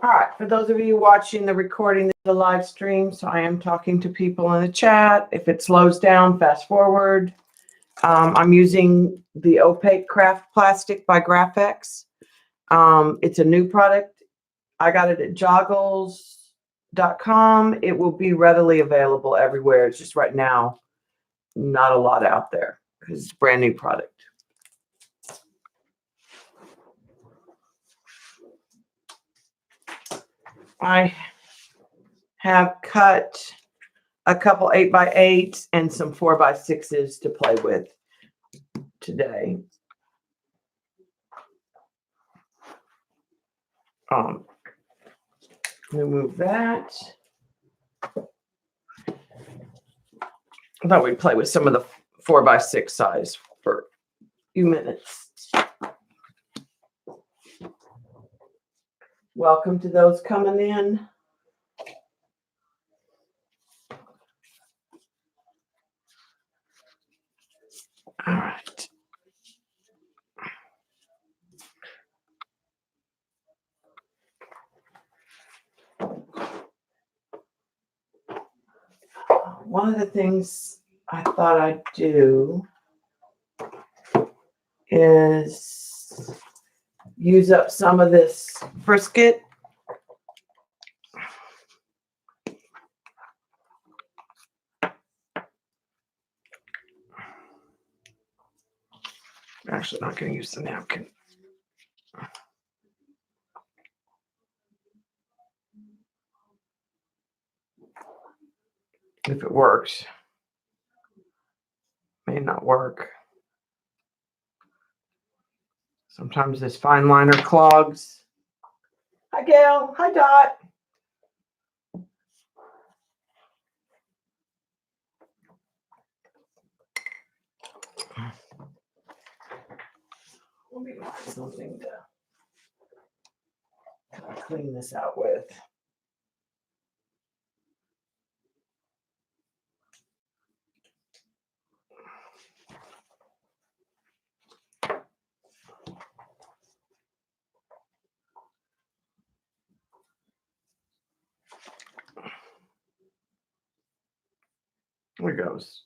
All right, for those of you watching the recording of the live stream, so I am talking to people in the chat. If it slows down, fast forward. I'm using the opaque craft plastic by Graphics. It's a new product. I got it at joggles.com. It will be readily available everywhere. It's just right now, not a lot out there because it's a brand new product. I have cut a couple 8x8s and some 4x6s to play with today. Remove that. I thought we'd play with some of the 4x6 size for a few minutes. Welcome to those coming in. All right. One of the things I thought I'd do is use up some of this brisket. I'm actually not going to use the napkin. If it works. May not work. Sometimes this fine liner clogs. Hi, Gail. Hi, Dot. Let me find something to clean this out with. There it goes.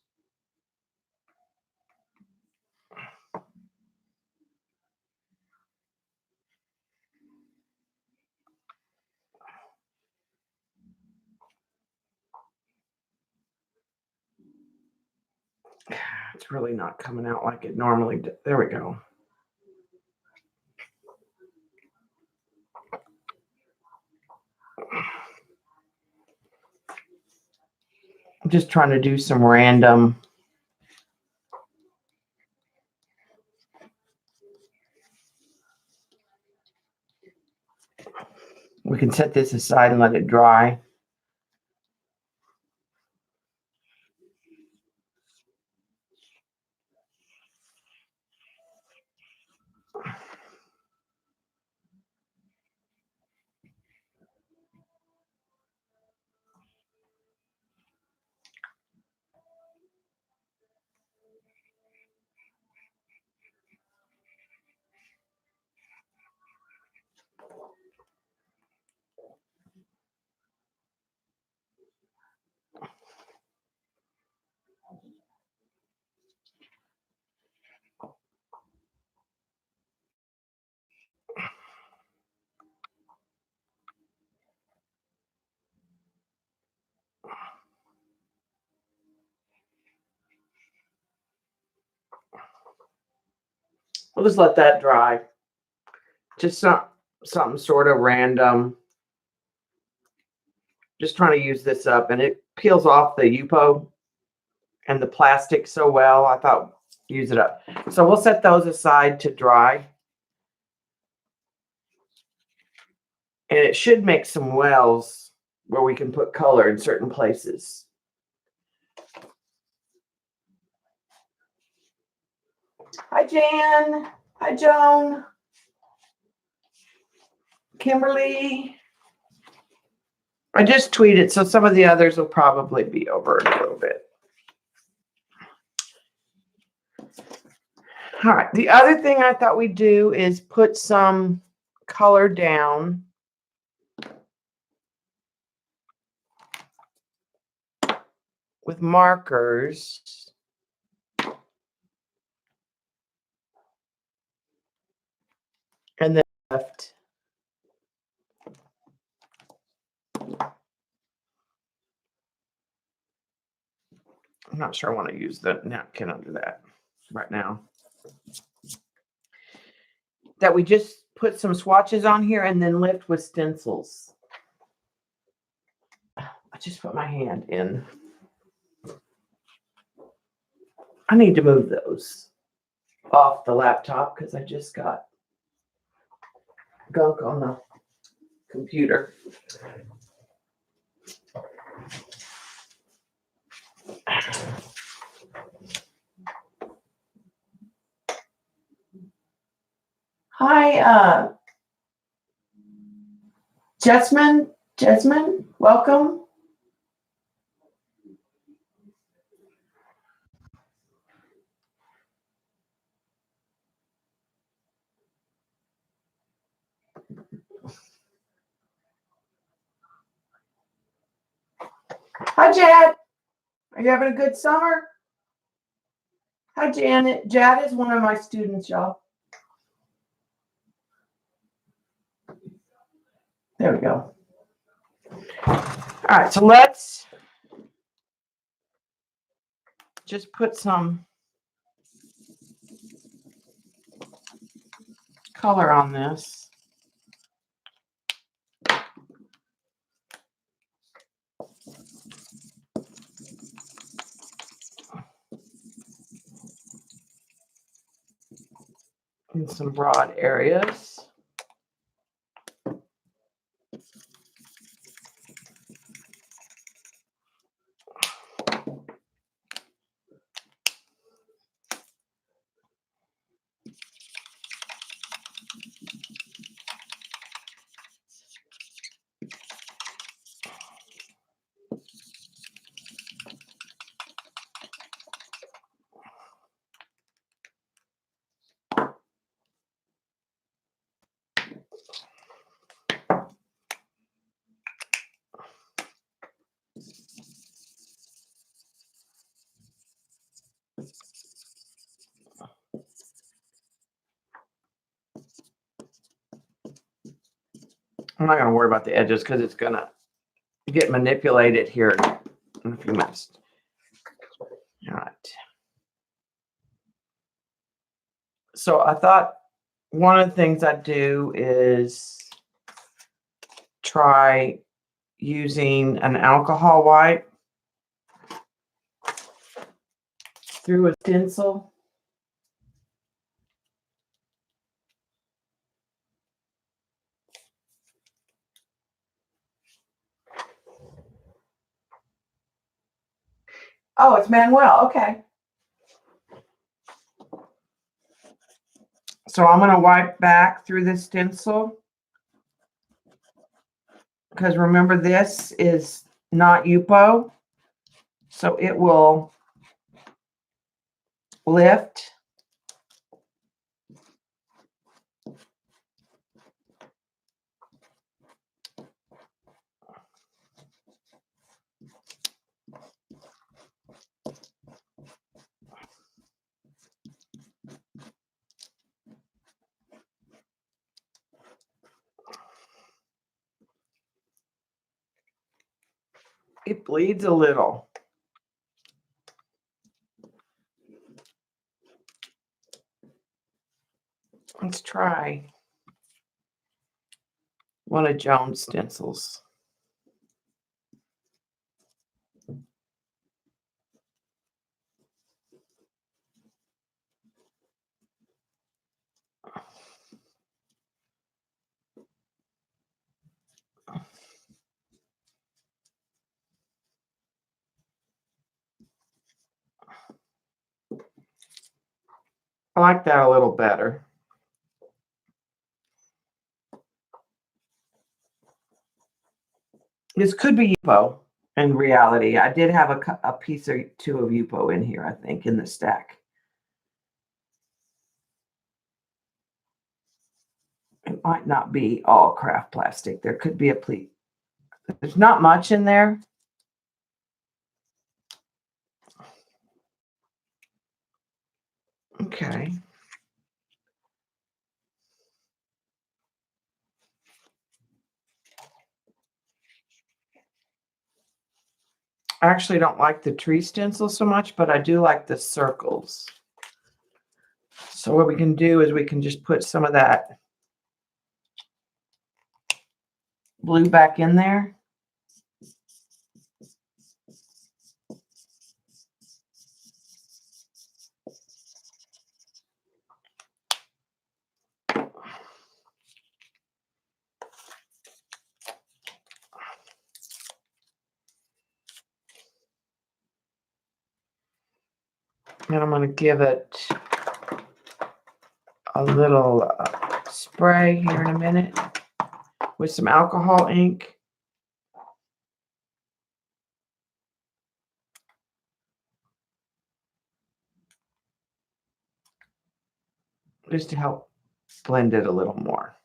It's really not coming out like it normally does. There we go. I'm just trying to do some random. We can set this aside and let it dry. We'll just let that dry. Just something sort of random. Just trying to use this up, and it peels off the Yupo and the plastic so well. I thought use it up. So we'll set those aside to dry. And it should make some wells where we can put color in certain places. Hi, Jan. Hi, Joan. Kimberly. I just tweeted, so some of the others will probably be over in a little bit. All right. The other thing I thought we'd do is put some color down with markers. And then left. I'm not sure I want to use the napkin under that right now. That we just put some swatches on here and then lift with stencils. I just put my hand in. I need to move those off the laptop because I just got gunk on the computer. Hi, Jasmine, welcome. Hi, Jad. Are you having a good summer? Hi, Janet. Jad is one of my students, y'all. There we go. All right, so let's just put some color on this. In some broad areas. I'm not going to worry about the edges because it's going to get manipulated here in a few minutes. All right. So I thought one of the things I'd do is try using an alcohol wipe through a stencil. Oh, it's Manuel. Okay. So I'm going to wipe back through the stencil. Because remember, this is not Yupo. So it will lift. It bleeds a little. Let's try one of Joan's stencils. I like that a little better. This could be Yupo in reality. I did have a piece or two of Yupo in here, I think, in the stack. It might not be all craft plastic. There could be a pleat. There's not much in there. Okay. I actually don't like the tree stencil so much, but I do like the circles. So what we can do is we can just put some of that blue back in there. And I'm going to give it a little spray here in a minute with some alcohol ink. Just to help blend it a little more.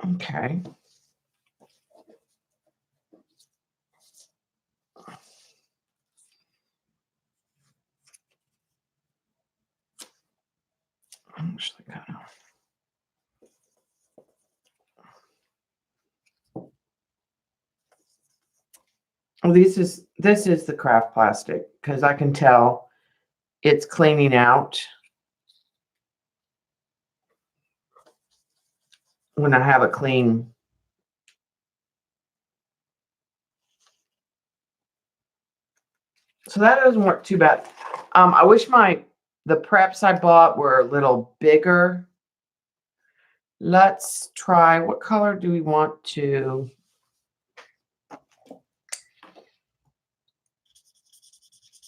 Okay. Actually, kind of. Well, this is the craft plastic because I can tell it's cleaning out when I have a clean. So that doesn't work too bad. I wish the preps I bought were a little bigger. Let's try, what color do we want to?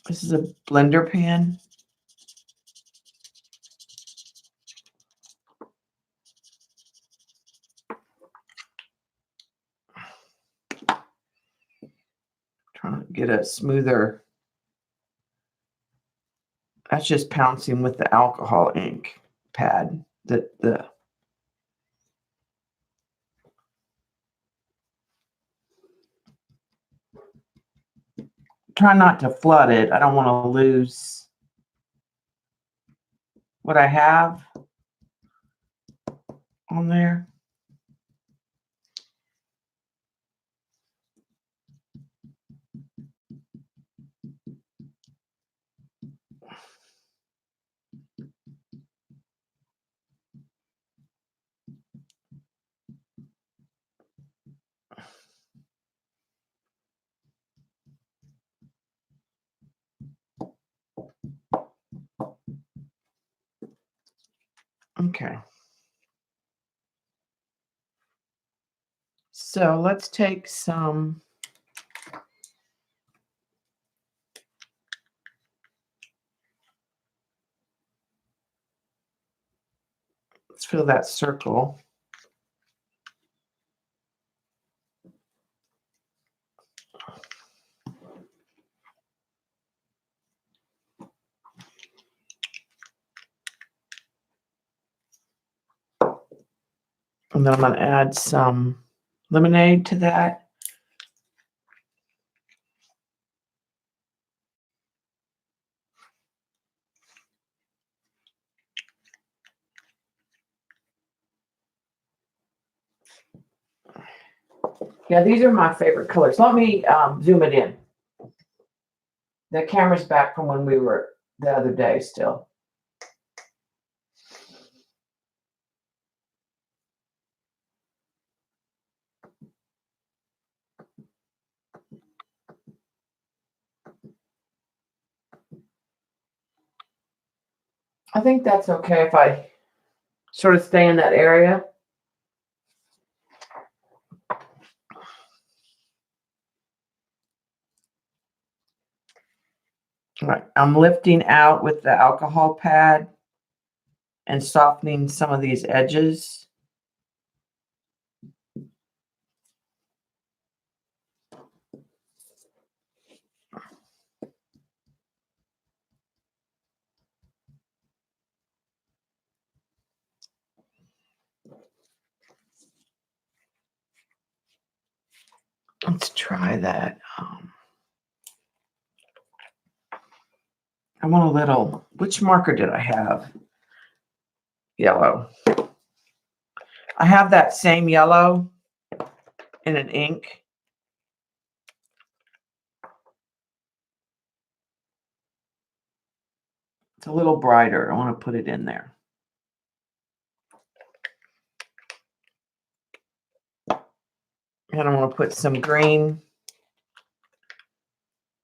This is a blender pen. Trying to get a smoother. That's just pouncing with the alcohol ink pad. Try not to flood it. I don't want to lose what I have on there. Okay. So let's take some. Let's fill that circle. And then I'm going to add some lemonade to that. Yeah, these are my favorite colors. Let me zoom it in. The camera's back from when we were the other day still. I think that's okay if I sort of stay in that area. All right, I'm lifting out with the alcohol pad and softening some of these edges. Let's try that. want a little, which marker did I have? Yellow. I have that same yellow in an ink. It's a little brighter. I want to put it in there. And I want to put some green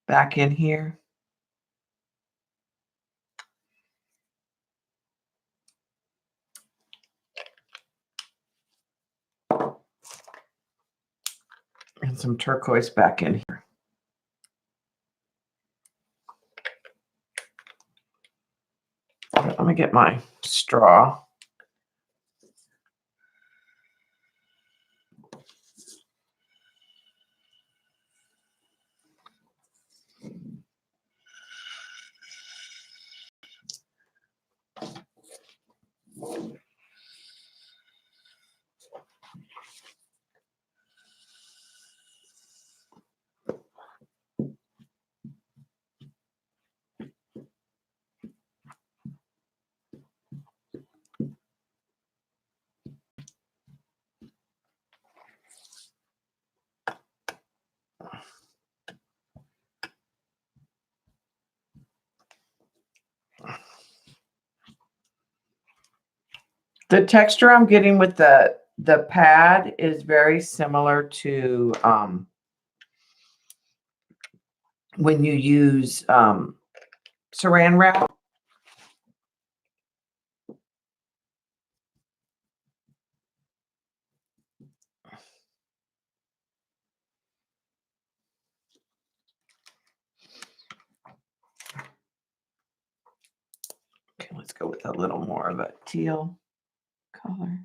back in here. And some turquoise back in here. Let me get my straw. The texture I'm getting with the pad is very similar to when you use saran wrap. Okay, let's go with a little more of a teal color.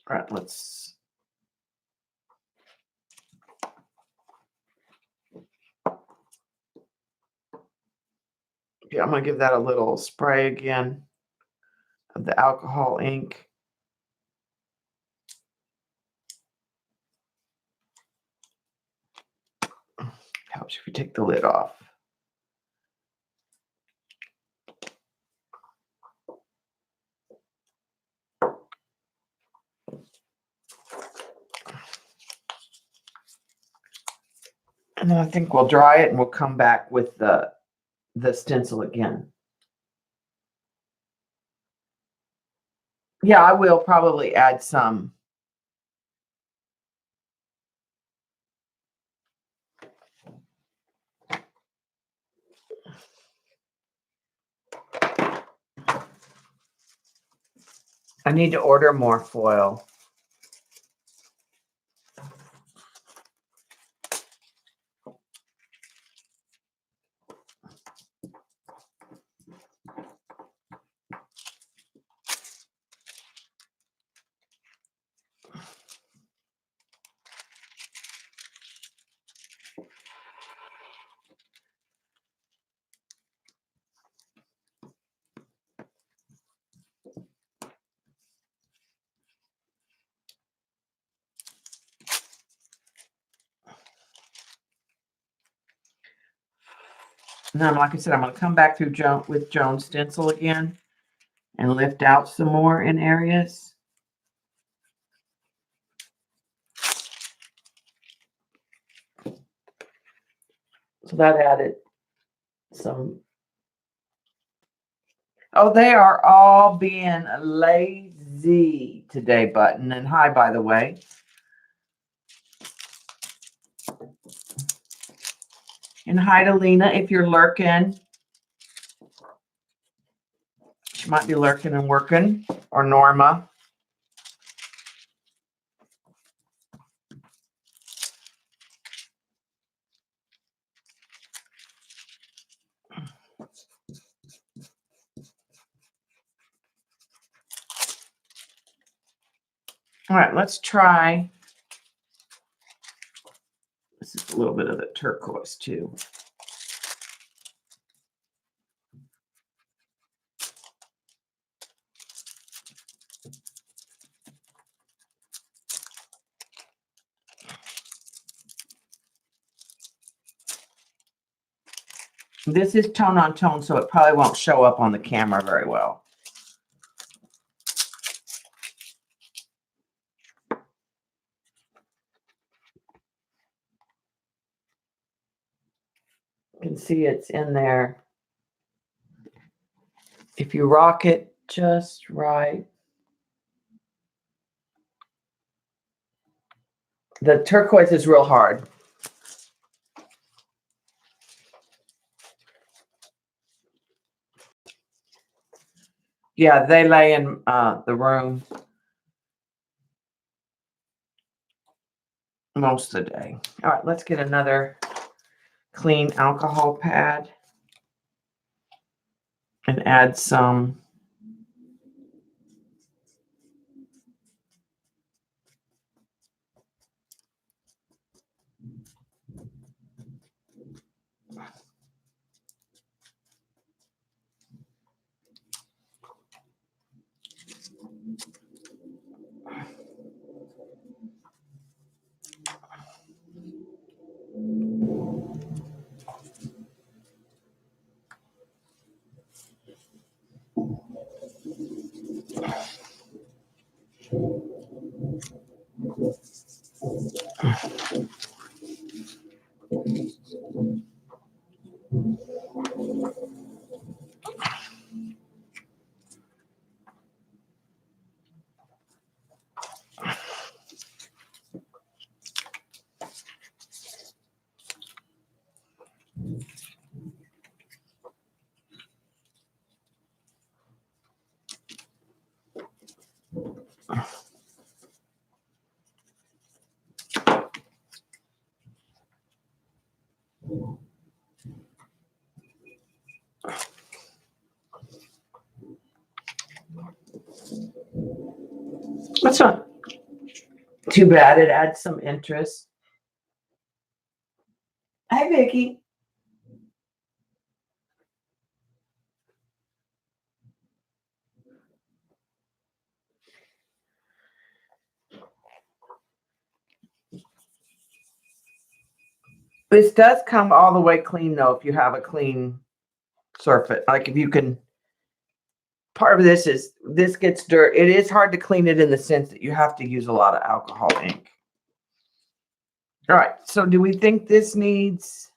All right, let's. Yeah, I'm going to give that a little spray again of the alcohol ink. Helps if you take the lid off. And then I think we'll dry it and we'll come back with the stencil again. Yeah, I will probably add some. I need to order more foil. And then, like I said, I'm going to come back through with Joan's stencil again and lift out some more in areas. So that added some. Oh, they are all being lazy today, Button. And hi, by the way. And hi to Lena if you're lurking. She might be lurking and working. Or Norma. All right, let's try. This is a little bit of the turquoise too. This is tone on tone, so it probably won't show up on the camera very well. You can see it's in there. If you rock it just right. The turquoise is real hard. Yeah, they lay in the room most of the day. All right, let's get another clean alcohol pad and add some. That's not too bad. It adds some interest. Hi, Vicki. This does come all the way clean, though, if you have a clean surface. Like if you can, part of this is, this gets dirt. It is hard to clean it in the sense that you have to use a lot of alcohol ink. All right, so do we think this needs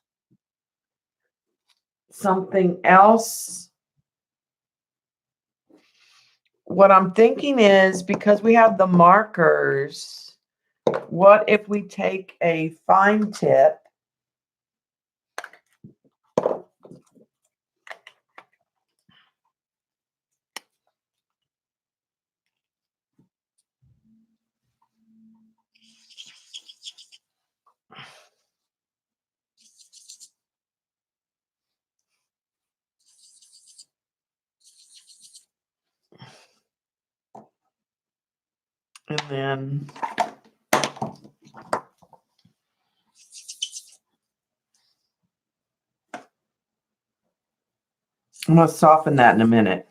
something else? What I'm thinking is, because we have the markers, what if we take a fine tip and then I'm going to soften that in a minute.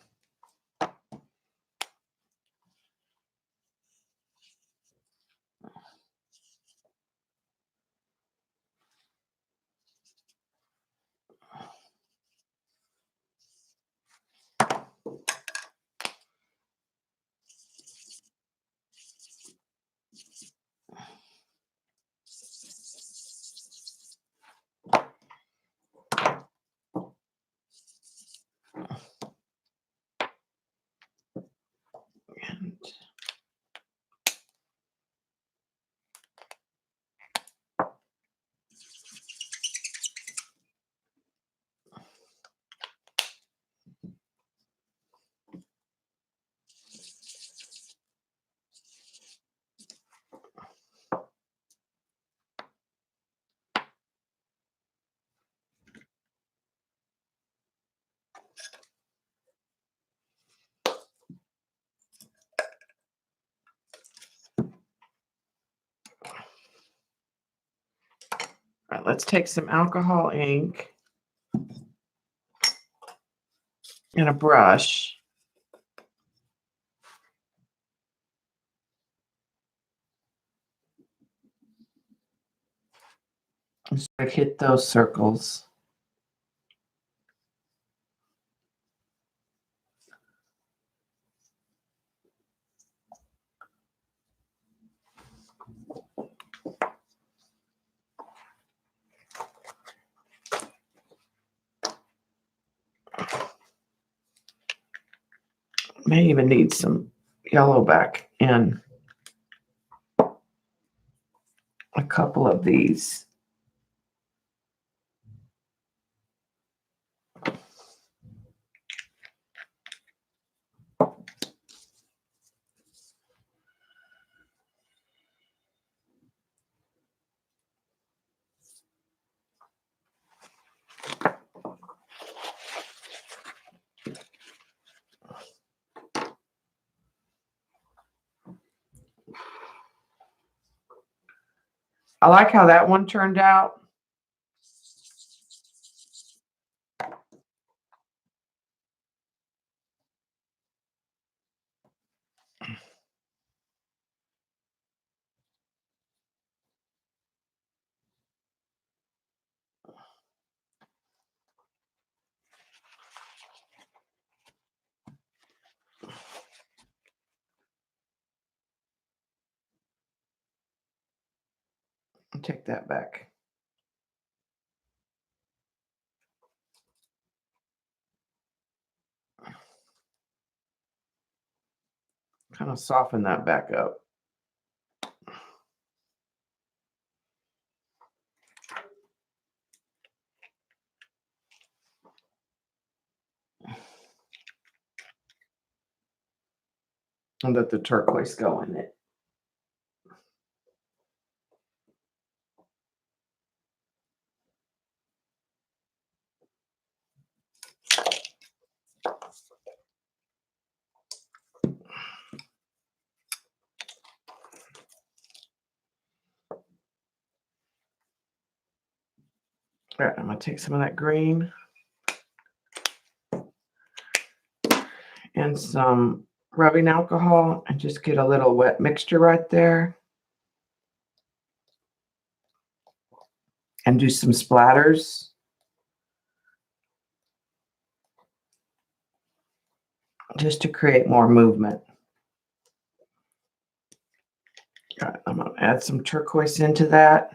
let's take some alcohol ink and a brush. And sort of hit those circles. May even need some yellow back in a couple of these. I like how that one turned out. I'll take that back. Kind of soften that back up. And let the turquoise go in it. All right, I'm going to take some of that green and some rubbing alcohol and just get a little wet mixture right there. And do some splatters. Just to create more movement. All right, I'm going to add some turquoise into that.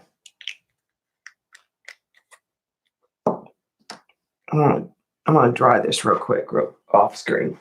I'm going to dry this real quick, off screen.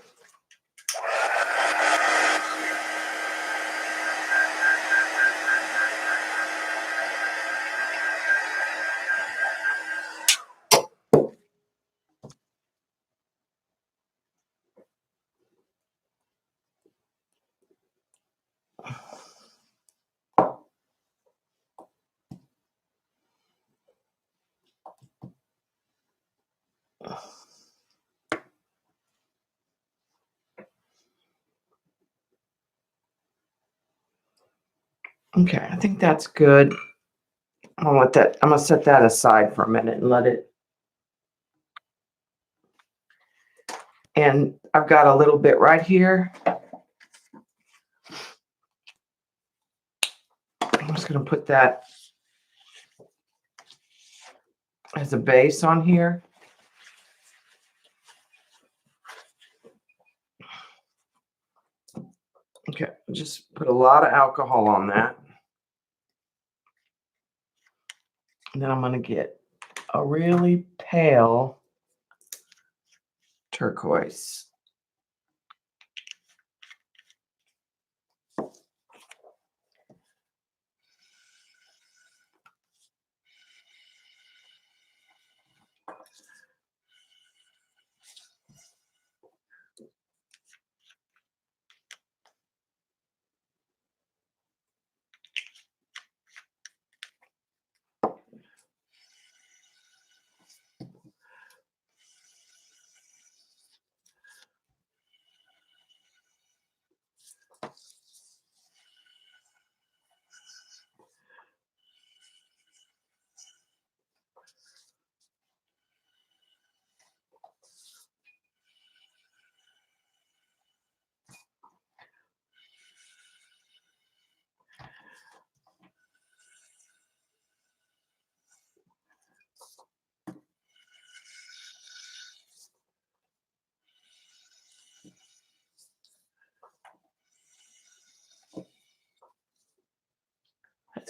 Okay, I think that's good. I'm gonna set that aside for a minute and let it. And I've got a little bit right here. I'm just gonna put that as a base on here. Okay, just put a lot of alcohol on that. And then I'm going to get a really pale turquoise.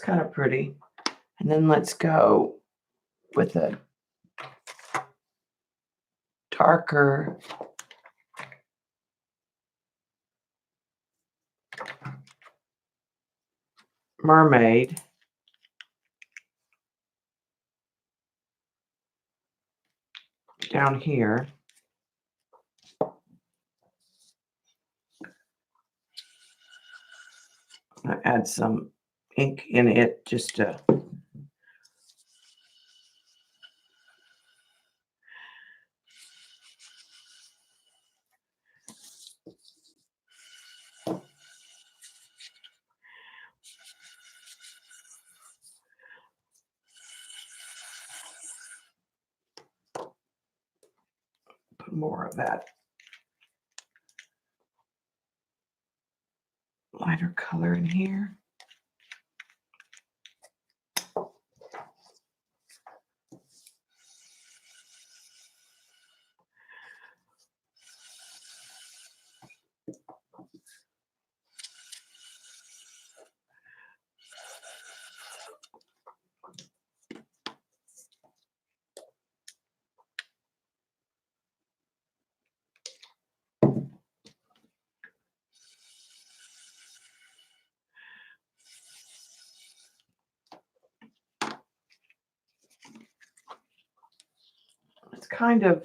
That's kind of pretty. And then let's go with a darker mermaid. Down here. I'm going to add some ink in it just to put more of that lighter color in here. It's kind of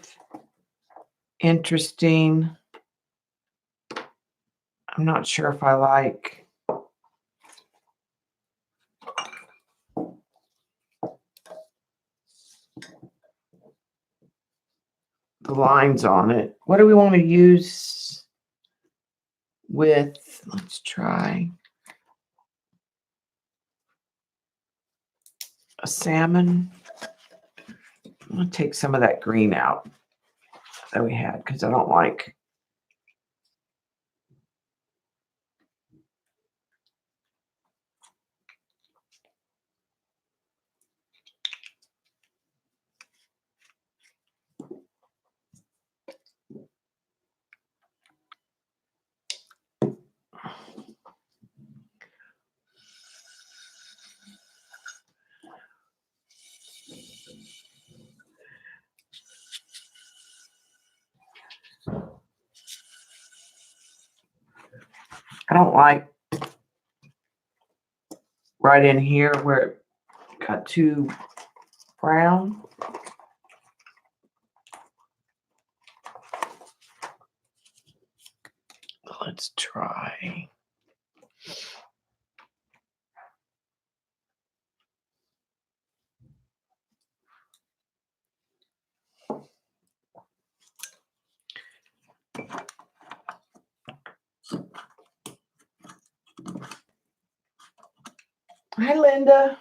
interesting. I'm not sure if I like the lines on it. What do we want to use with, let's try a salmon. I'm going to take some of that green out that we had because I don't like. I don't like right in here where it got too brown. Let's try. Hi, Linda.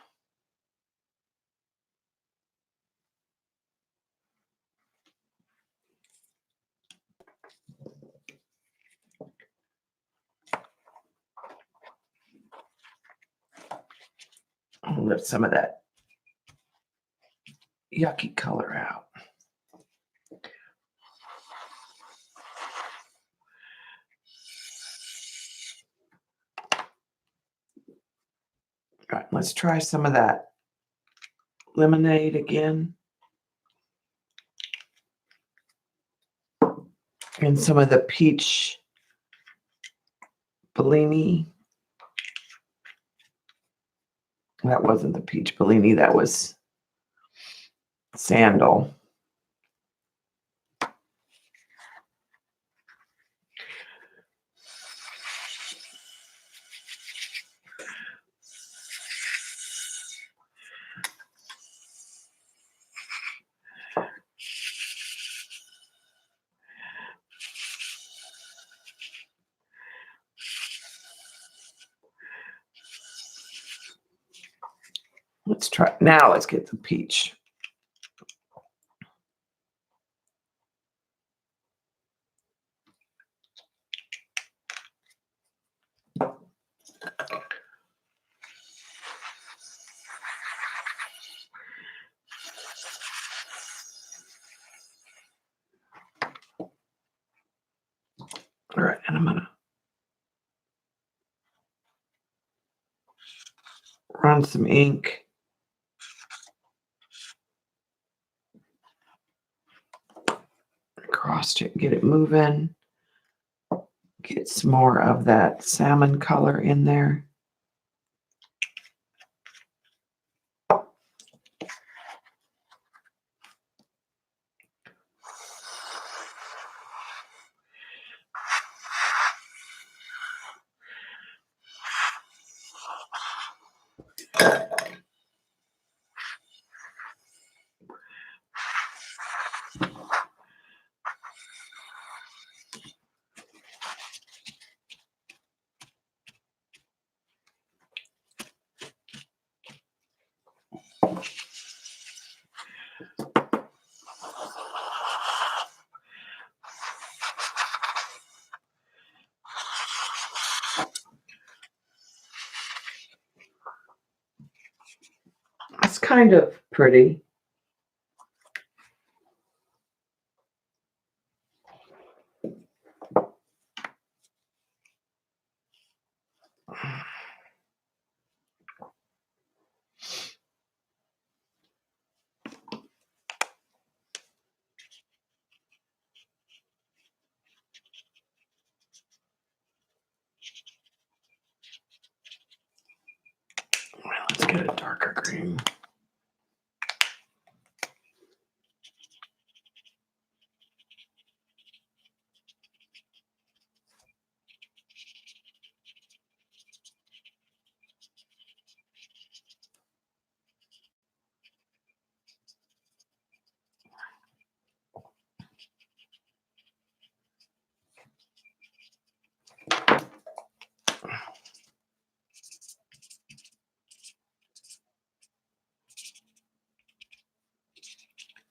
I'll lift some of that yucky color out. All right, let's try some of that lemonade again. And some of the peach Bellini. That wasn't the peach Bellini, that was sandal. Let's try, now let's get the peach. All right, and I'm gonna run found some ink. Across it, get it moving. Get some more of that salmon color in there. It's kind of pretty. Let's get a darker green.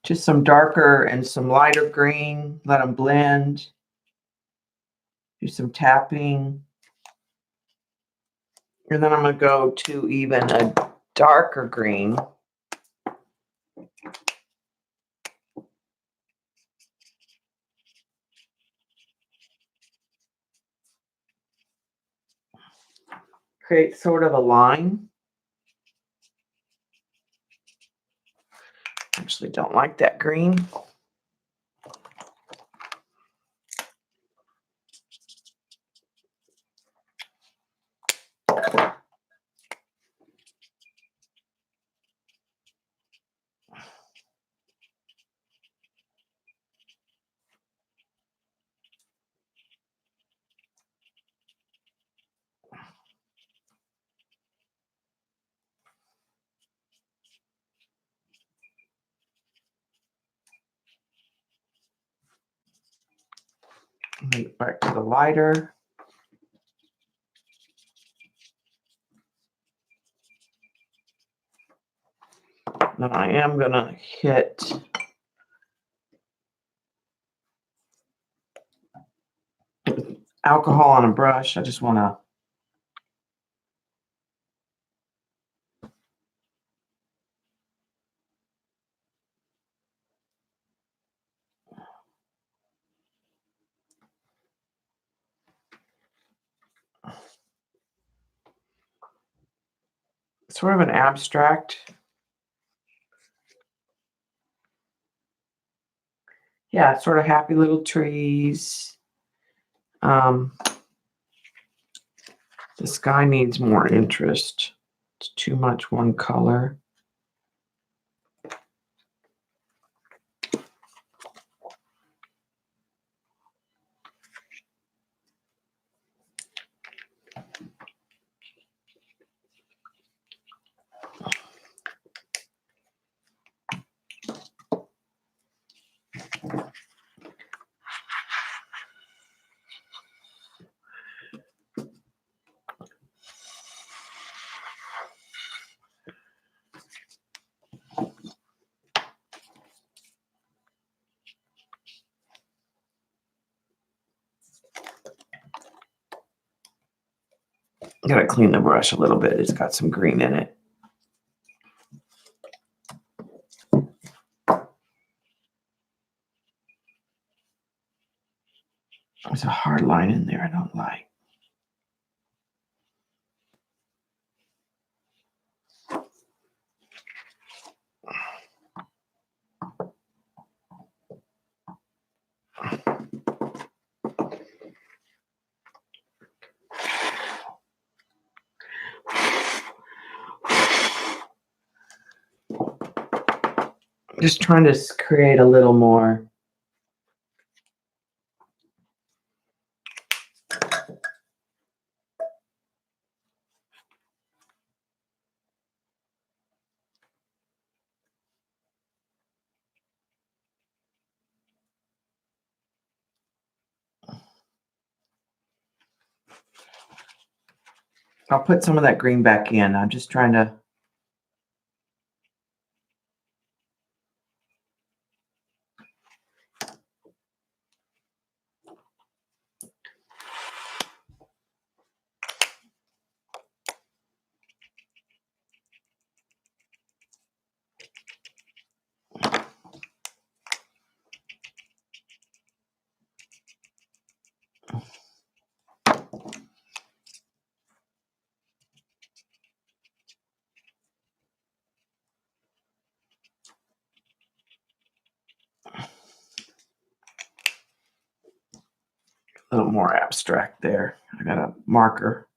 Just some darker and some lighter green. Let them blend. Do some tapping. And then I'm going to go to even a darker green. Create sort of a line. Actually don't like that green. Back to the lighter. Then I am going to hit alcohol on a brush. I just want to sort of an abstract. Yeah, sort of happy little trees. The sky needs more interest. It's too much one color. Gotta clean the brush a little bit. It's got some green in it. There's a hard line in there I don't like. Just trying to create a little more. I'll put some of that green back in. I'm just trying to. A little more abstract there. I got a marker.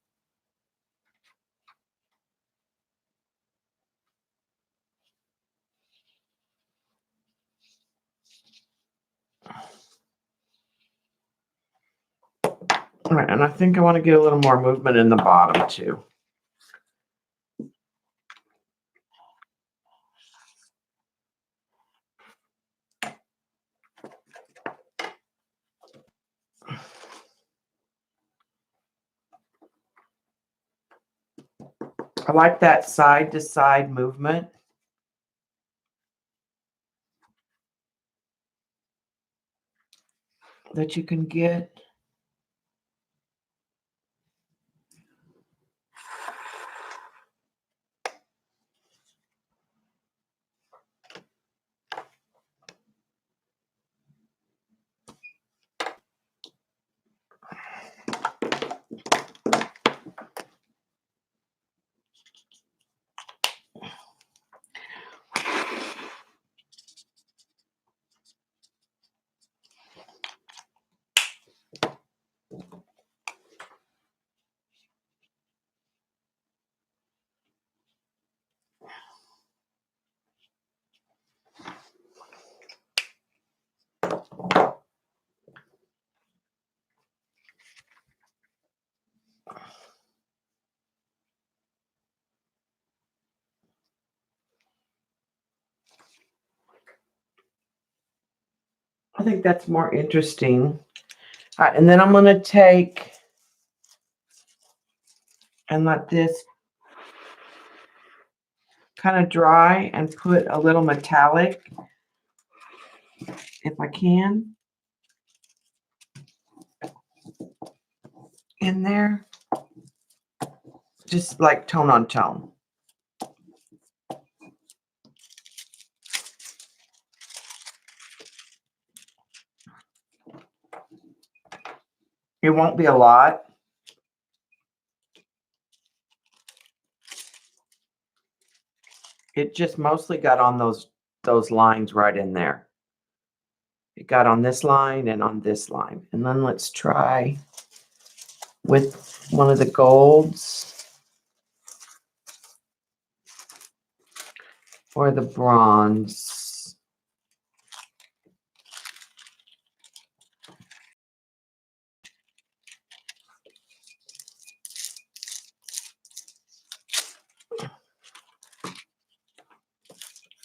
All right, and I think I want to get a little more movement in the bottom too. I like that side to side movement. That you can get. I think that's more interesting. All right, and then I'm going to take and let this kind of dry and put a little metallic, if I can, in there. Just like tone on tone. It won't be a lot. It just mostly got on those lines right in there. It got on this line and on this line. And then let's try with one of the golds or the bronze.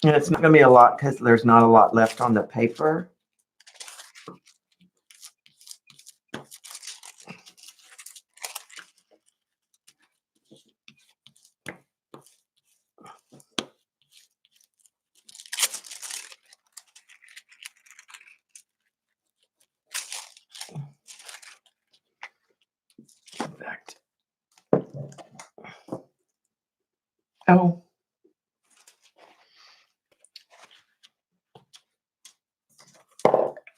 And it's not going to be a lot because there's not a lot left on the paper. In fact, oh,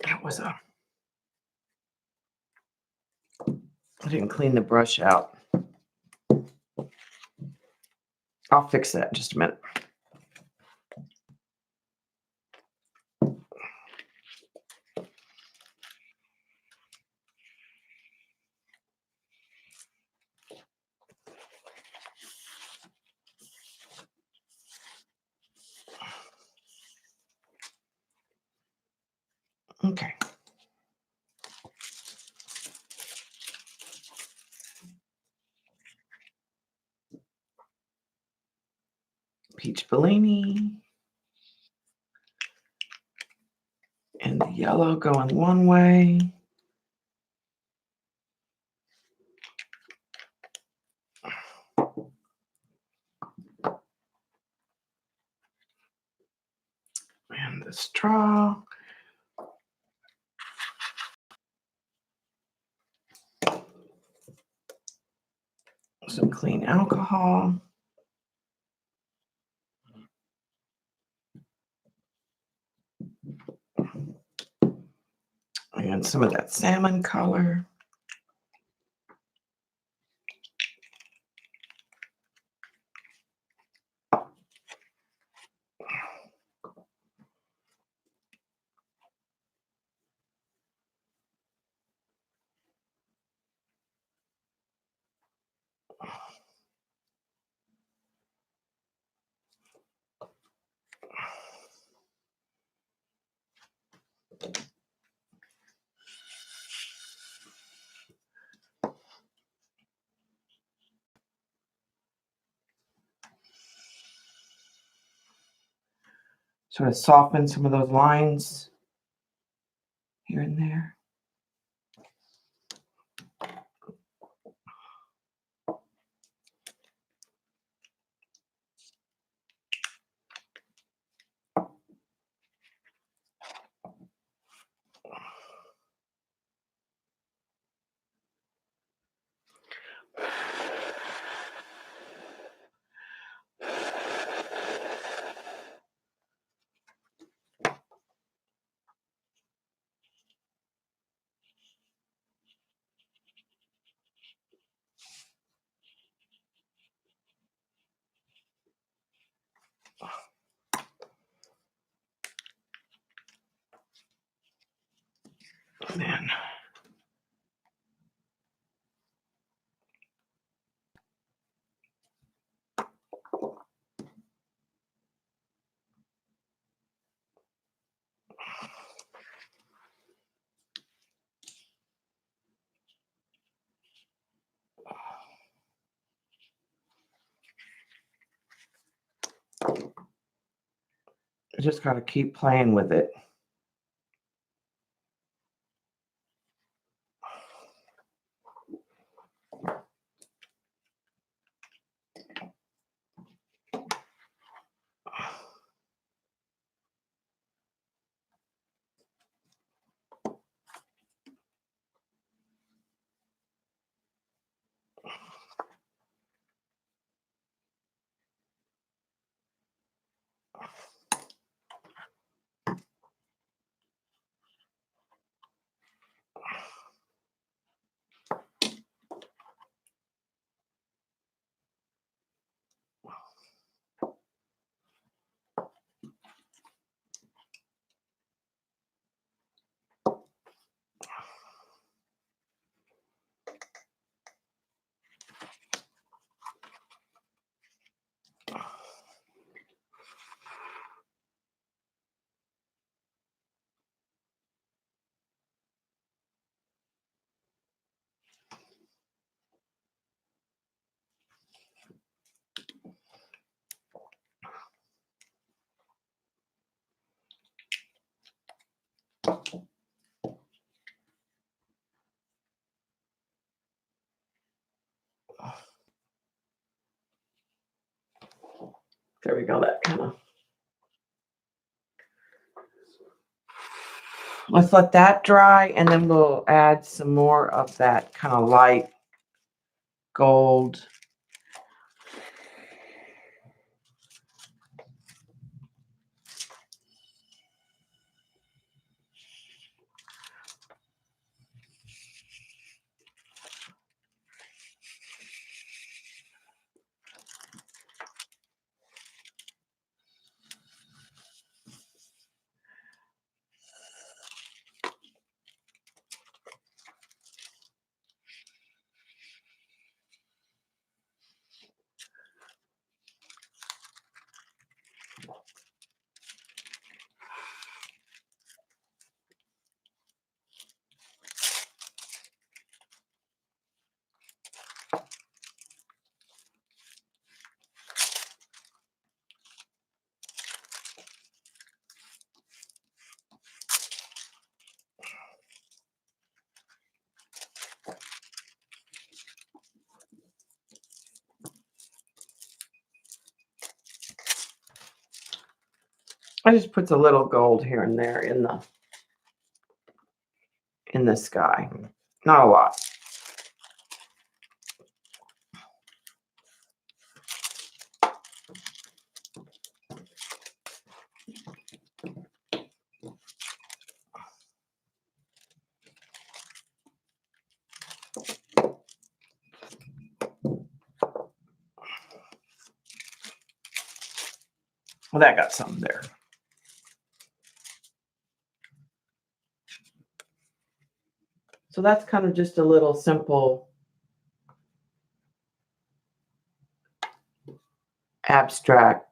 that was a. I didn't clean the brush out. I'll fix that in just a minute. peach Bellini. And the yellow going one way. And the straw. Some clean alcohol. And some of that salmon color. Sort of soften some of those lines here and there. And then I just got to keep playing with it. There we go, that kind of. Let's let that dry, and then we'll add some more of that kind of light gold. I just put a little gold here and there in the sky. Not a lot. Well, that got some there. So that's kind of just a little simple abstract.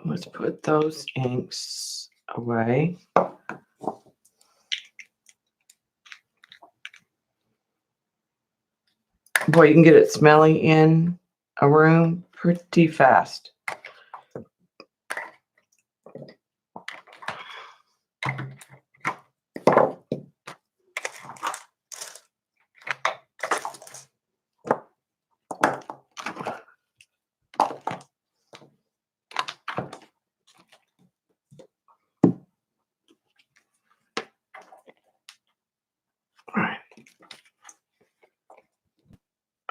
Let's put those inks away. Boy, you can get it smelly in a room pretty fast.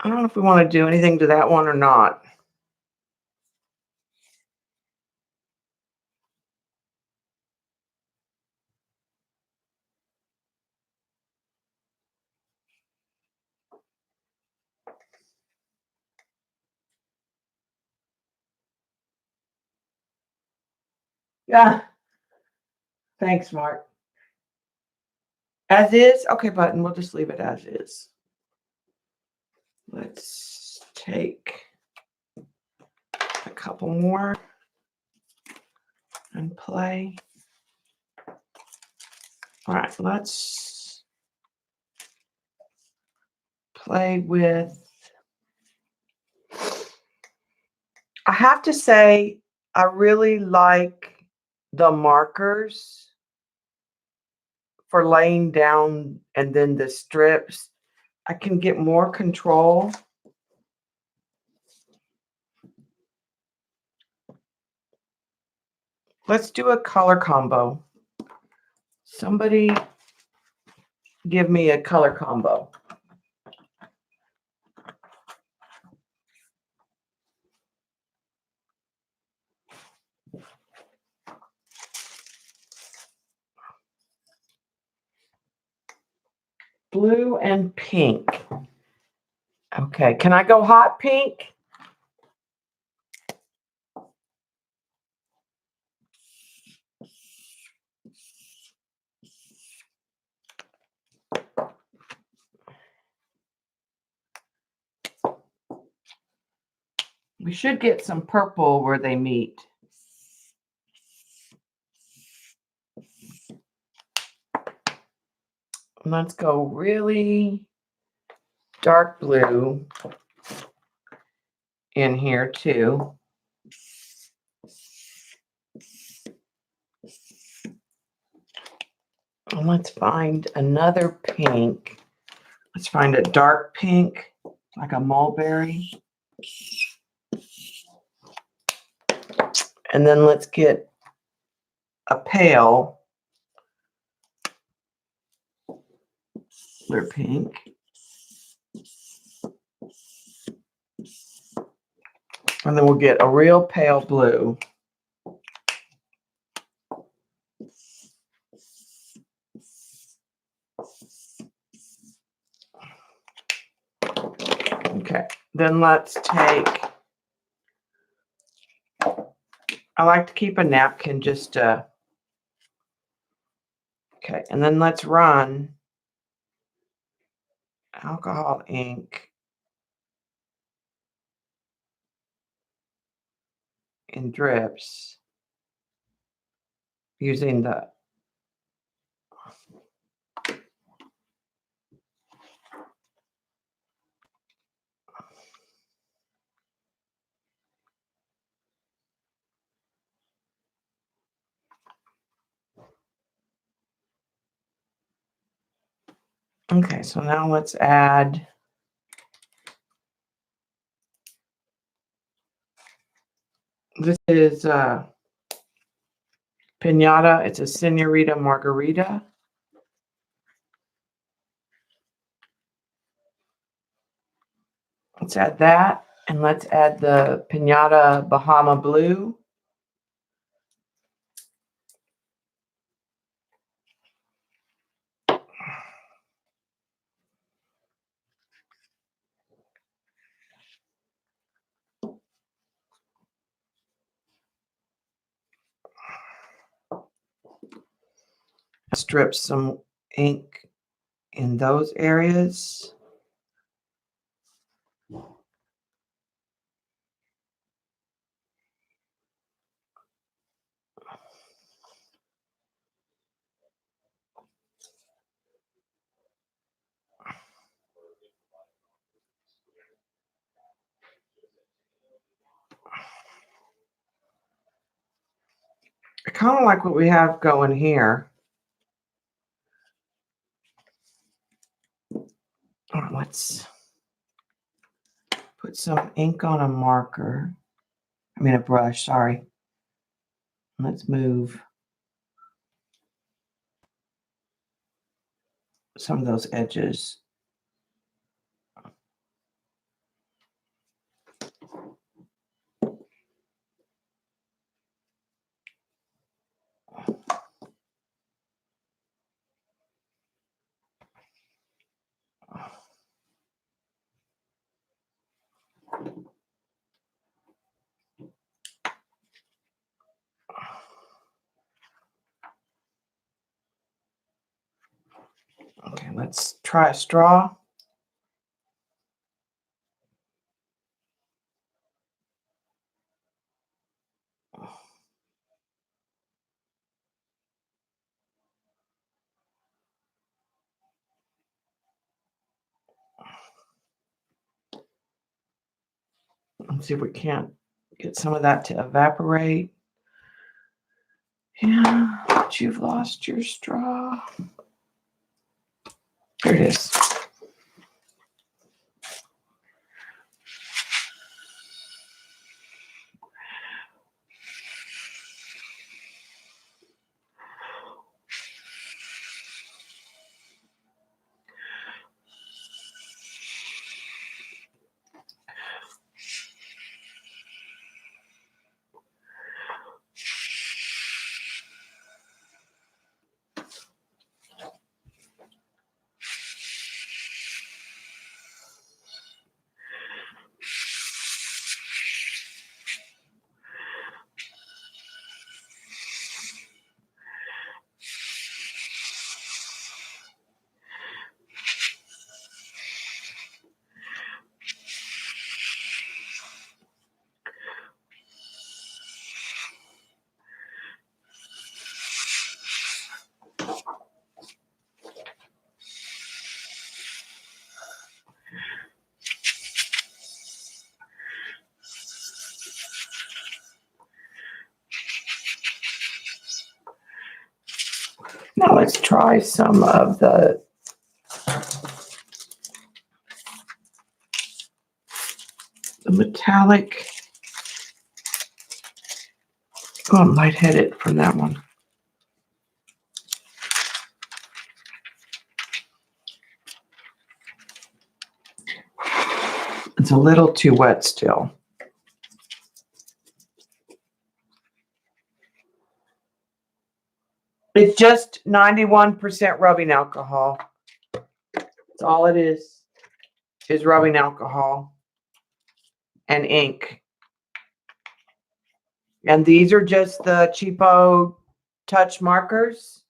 I don't know if we want to do anything to that one or not. Yeah. Thanks, Mark. As is? Okay, button. We'll just leave it as is. Let's take a couple more and play. All right, let's play with. I have to say, I really like the markers for laying down and then the strips. I can get more control. Let's do a color combo. Somebody give me a color combo. Blue and pink. Okay, can I go hot pink? We should get some purple where they meet. Let's go really dark blue in here too. And let's find another pink. Let's find a dark pink, like a mulberry. And then let's get a pale clear pink. And then we'll get a real pale blue. Okay, then let's take I like to keep a napkin just okay, and then let's run alcohol ink in drips using the okay, so now let's add this is Pinata. It's a Senorita Margarita. Let's add that, and let's add the Pinata Bahama Blue. Strip some ink in those areas. I kind of like what we have going here. Let's put some ink on a marker. I mean a brush, sorry. Let's move some of those edges. Okay, let's try a straw. Let's see if we can't get some of that to evaporate. Yeah, but you've lost your straw. Here it is. Now let's try some of the metallic. Oh, I'm lightheaded from that one. It's a little too wet still. It's just 91% rubbing alcohol. That's all it is rubbing alcohol and ink. And these are just the cheapo touch markers,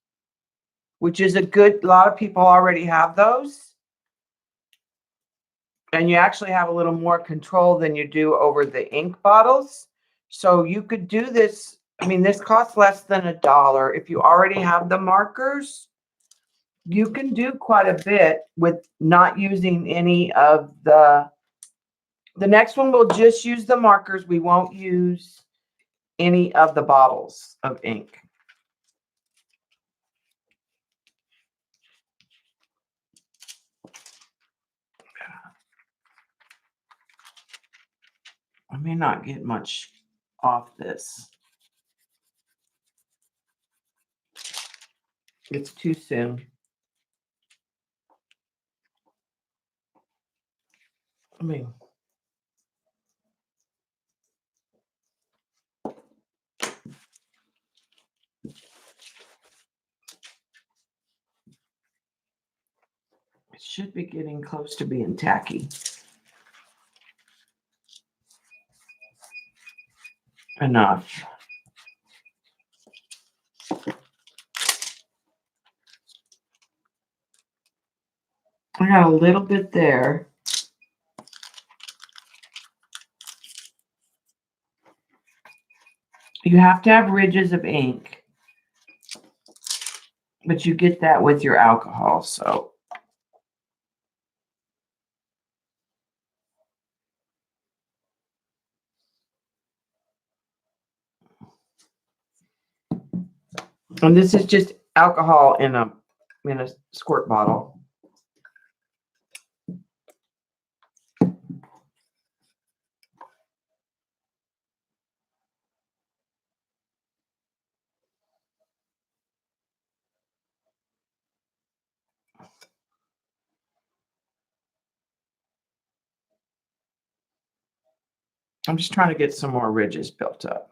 which is a lot of people already have those. And you actually have a little more control than you do over the ink bottles. So you could do this. I mean, this costs less than $1. If you already have the markers, you can do quite a bit with not using any of the next one. We'll just use the markers. We won't use any of the bottles of ink. I may not get much off this. It's too soon. I mean, it should be getting close to being tacky. Enough. I got a little bit there. You have to have ridges of ink, but you get that with your alcohol, so. And this is just alcohol in a squirt bottle. I'm just trying to get some more ridges built up.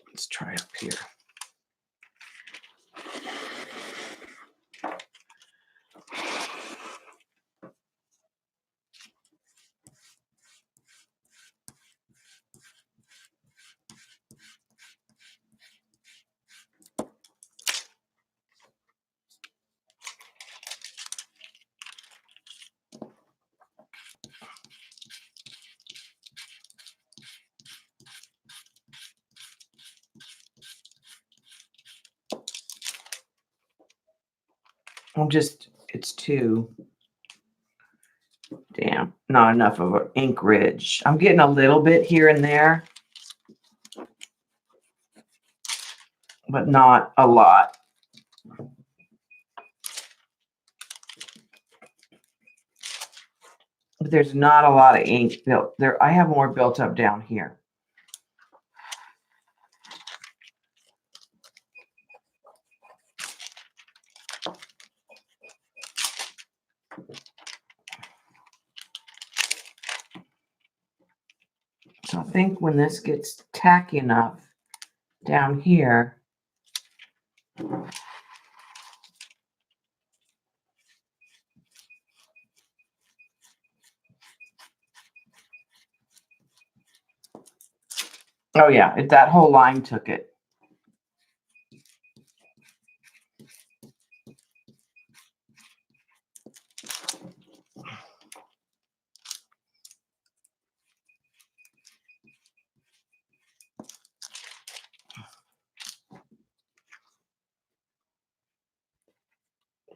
Let's try up here. It's too damn, not enough of an ink ridge. I'm getting a little bit here and there, but not a lot. But there's not a lot of ink built there. I have more built up down here. So I think when this gets tacky enough down here, oh yeah, that whole line took it.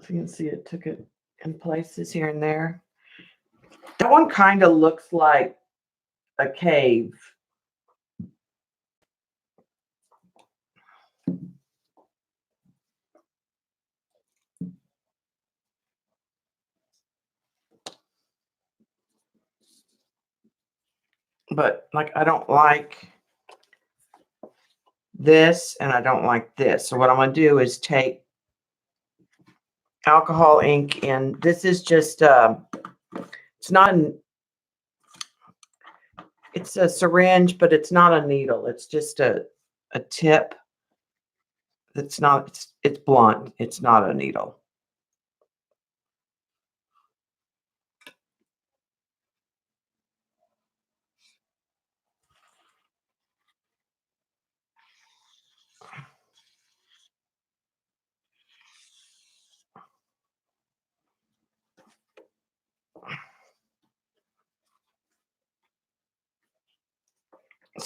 So you can see it took it in places here and there. That one kind of looks like a cave. But like, I don't like this and I don't like this. So what I'm going to do is take alcohol ink, and this is just, it's not an, it's a syringe, but it's not a needle. It's just a tip. It's not, it's blunt. It's not a needle.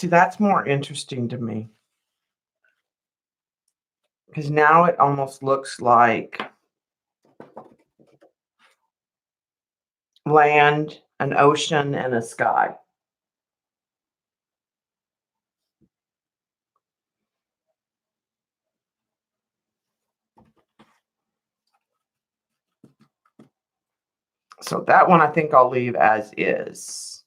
See, that's more interesting to me. Because now it almost looks like land, an ocean, and a sky. So that one I think I'll leave as is.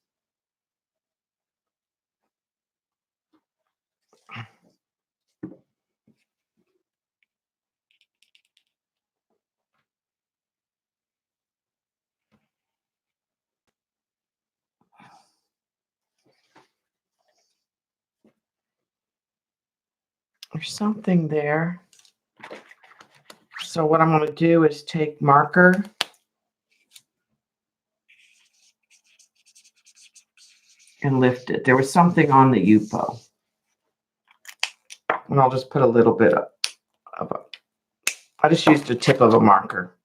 There's something there. So what I'm going to do is take marker and lift it. There was something on the UPO. And I'll just put a little bit of a, I just used the tip of a marker.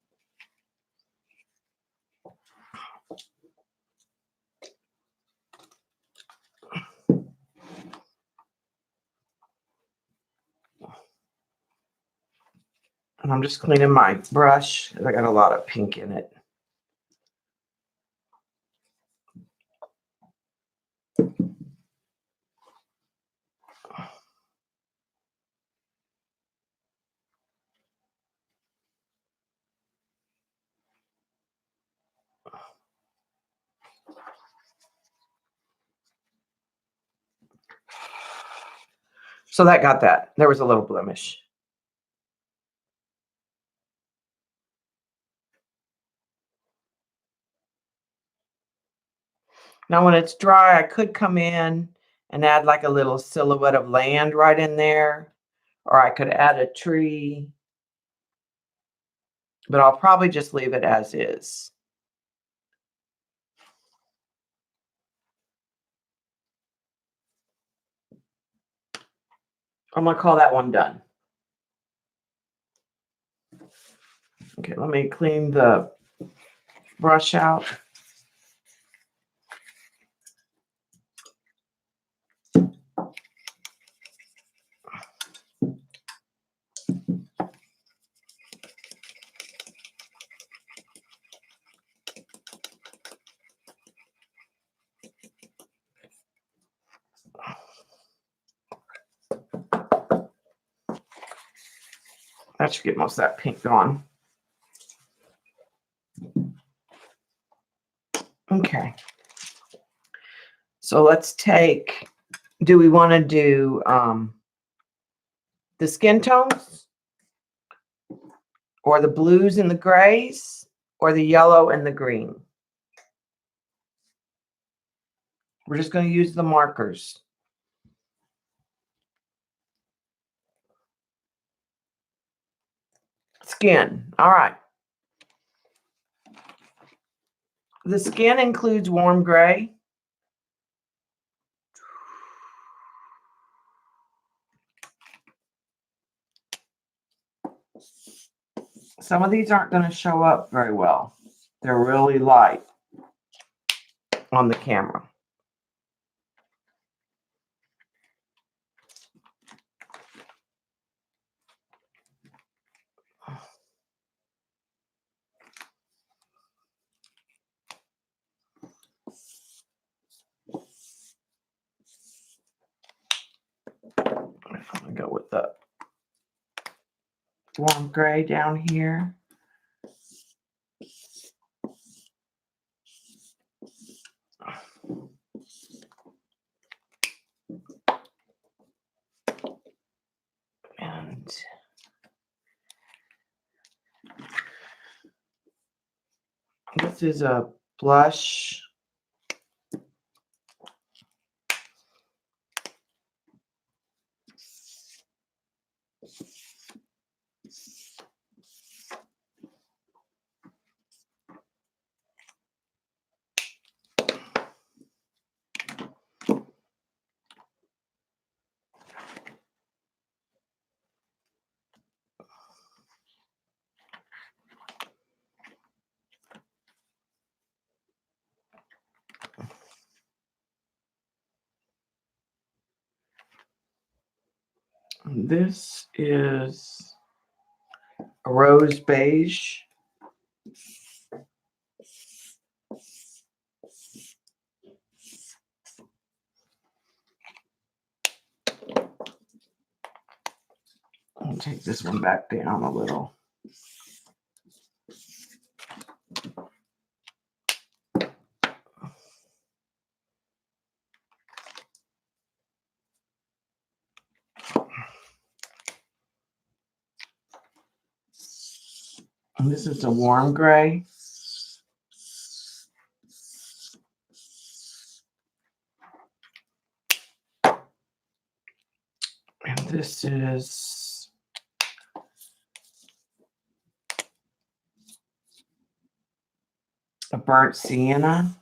And I'm just cleaning my brush because I got a lot of pink in it. So that got that. There was a little blemish. Now when it's dry, I could come in and add like a little silhouette of land right in there. Or I could add a tree. But I'll probably just leave it as is. I'm going to call that one done. Okay, let me clean the brush out. That should get most of that pink gone. Okay. So let's take, do we want to do the skin tones? Or the blues and the grays? Or the yellow and the green? We're just going to use the markers. Skin. All right. The skin includes warm gray. Some of these aren't going to show up very well. They're really light on the camera. I'm going to go with the warm gray down here. And this is a blush. This is a rose beige. I'll take this one back down a little. And this is a warm gray. And this is a burnt sienna.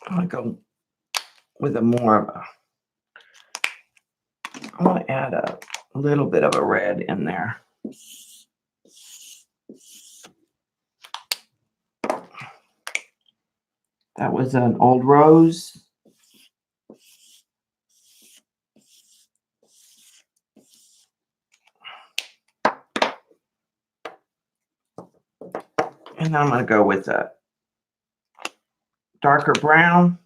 I want to go with a more of a, I want to add a little bit of a red in there. That was an old rose. And I'm going to go with a darker brown.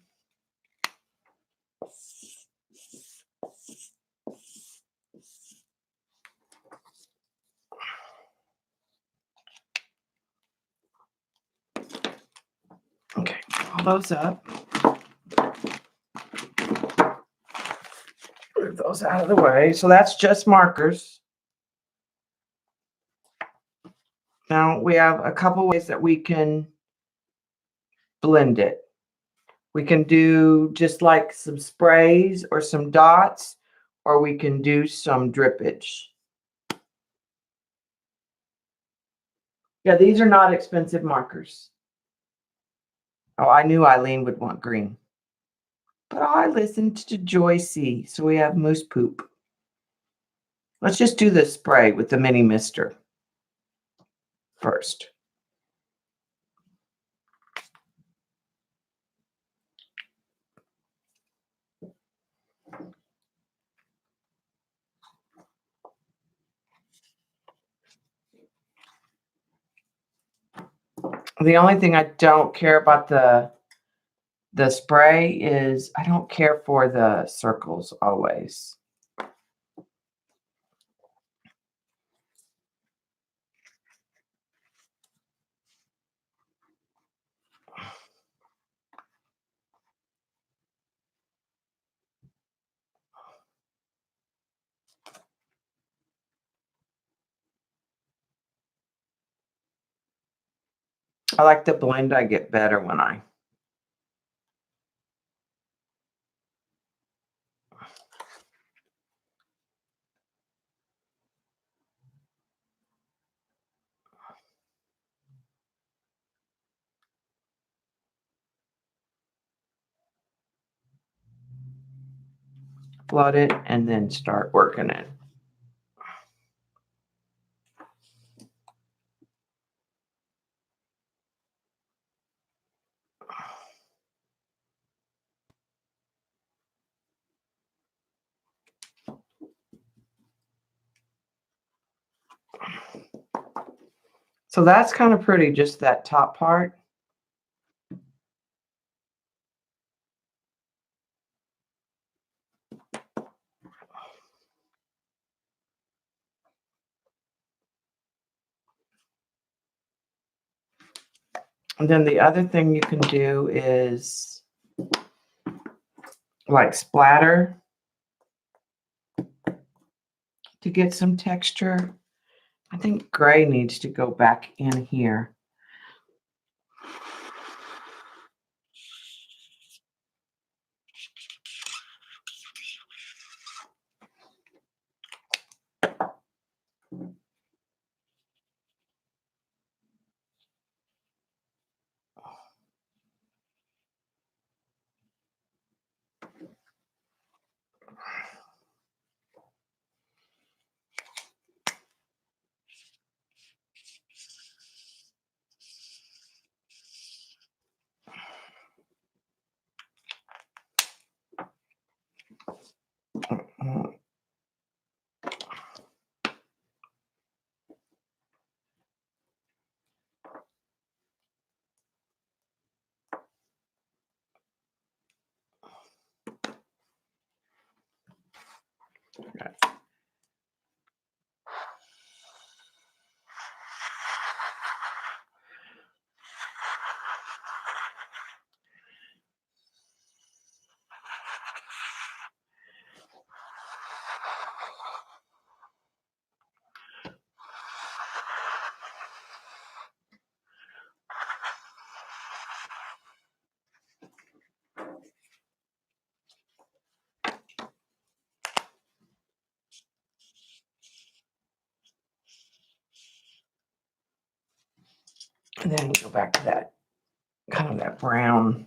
Okay, all those up. Move those out of the way. So that's just markers. Now we have a couple ways that we can blend it. We can do just like some sprays or some dots, or we can do some drippage. Yeah, these are not expensive markers. Oh, I knew Eileen would want green. But I listened to Joycey, so we have moose poop. Let's just do the spray with the mini mister first. The only thing I don't care about the spray is I don't care for the circles always. I like the blend I get better when I flood it and then start working it. So that's kind of pretty, just that top part. And then the other thing you can do is like splatter to get some texture. I think gray needs to go back in here. Okay. And then go back to that, kind of that brown.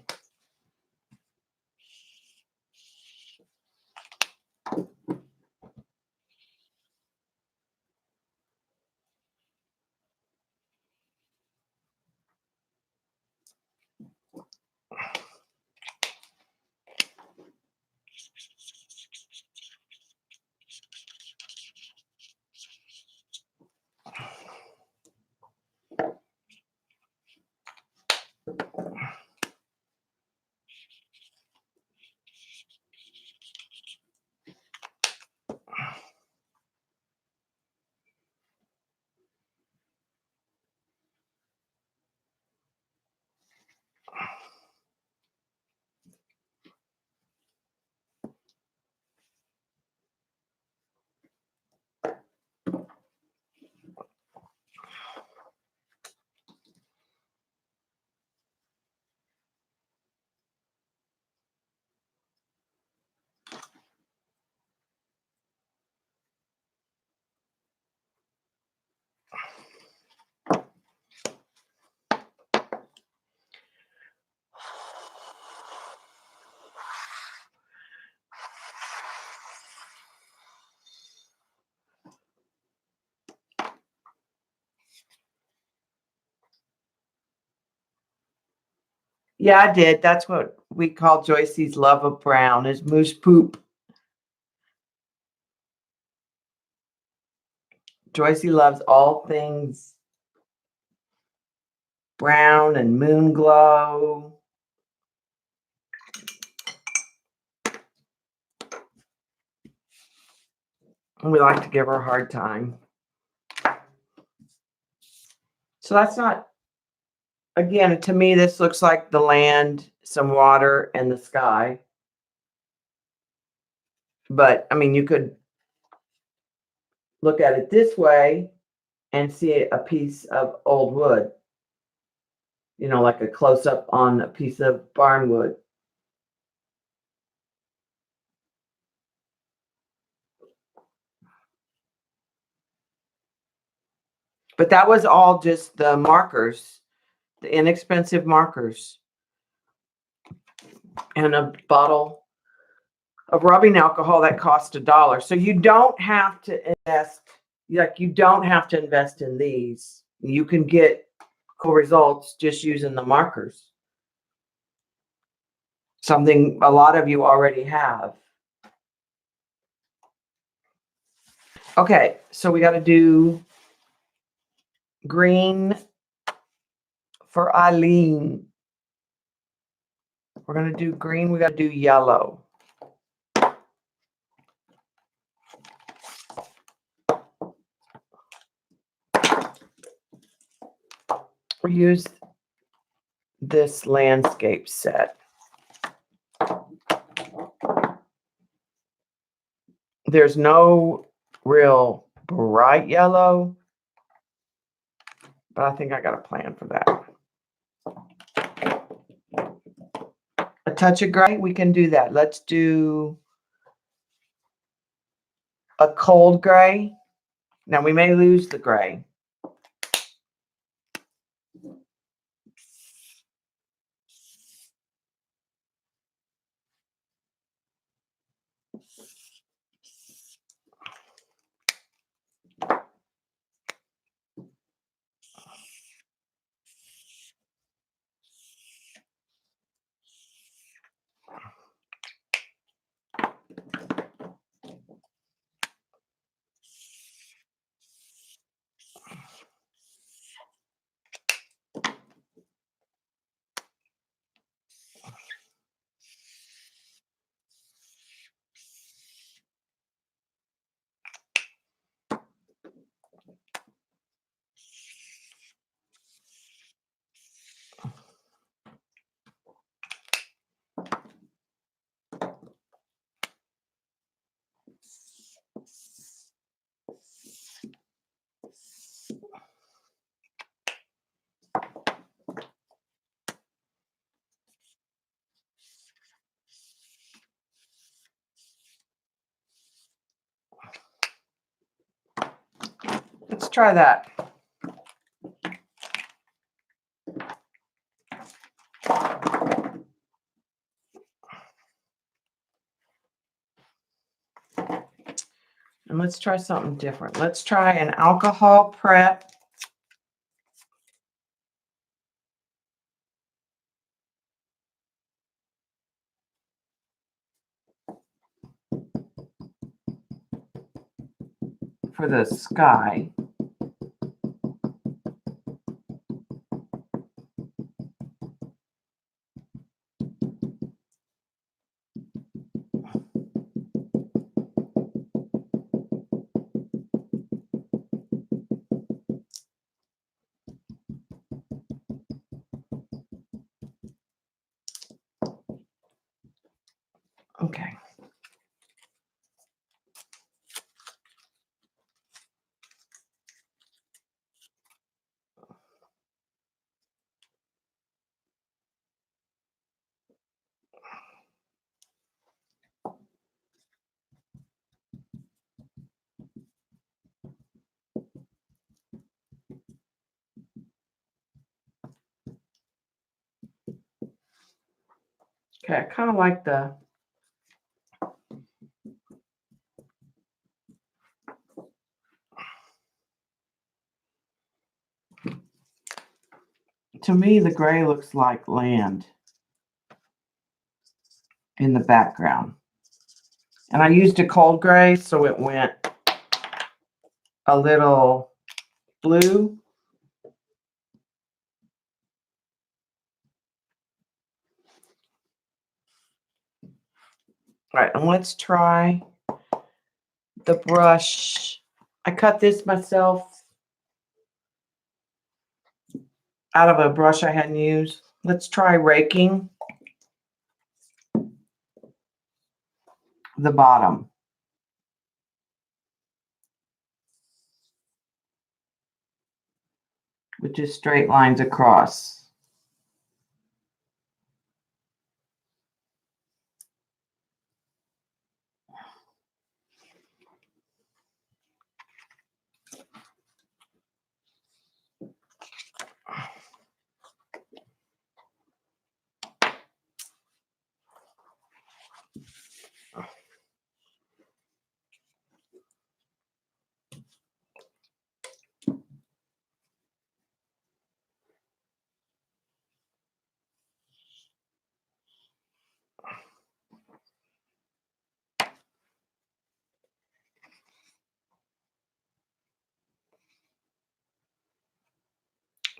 Yeah, I did. That's what we call Joycey's love of brown, is moose poop. Joycey loves all things brown and moon glow. And we like to give her a hard time. So that's not, again, to me, this looks like the land, some water, and the sky. But, I mean, you could look at it this way and see a piece of old wood. You know, like a close-up on a piece of barnwood. But that was all just the markers, the inexpensive markers. And a bottle of rubbing alcohol that cost $1. So you don't have to invest, like you don't have to invest in these. You can get cool results just using the markers. Something a lot of you already have. Okay, so we got to do green for Eileen. We're going to do green. We got to do yellow. We use this landscape set. There's no real bright yellow, but I think I got a plan for that. A touch of gray, we can do that. Let's do a cold gray. Now we may lose the gray. Let's try that. And let's try something different. Let's try an alcohol prep. For the sky. Okay. Okay, I kind of like the to me, the gray looks like land in the background. And I used a cold gray, so it went a little blue. All right, and let's try the brush. I cut this myself out of a brush I hadn't used. Let's try raking the bottom with just straight lines across.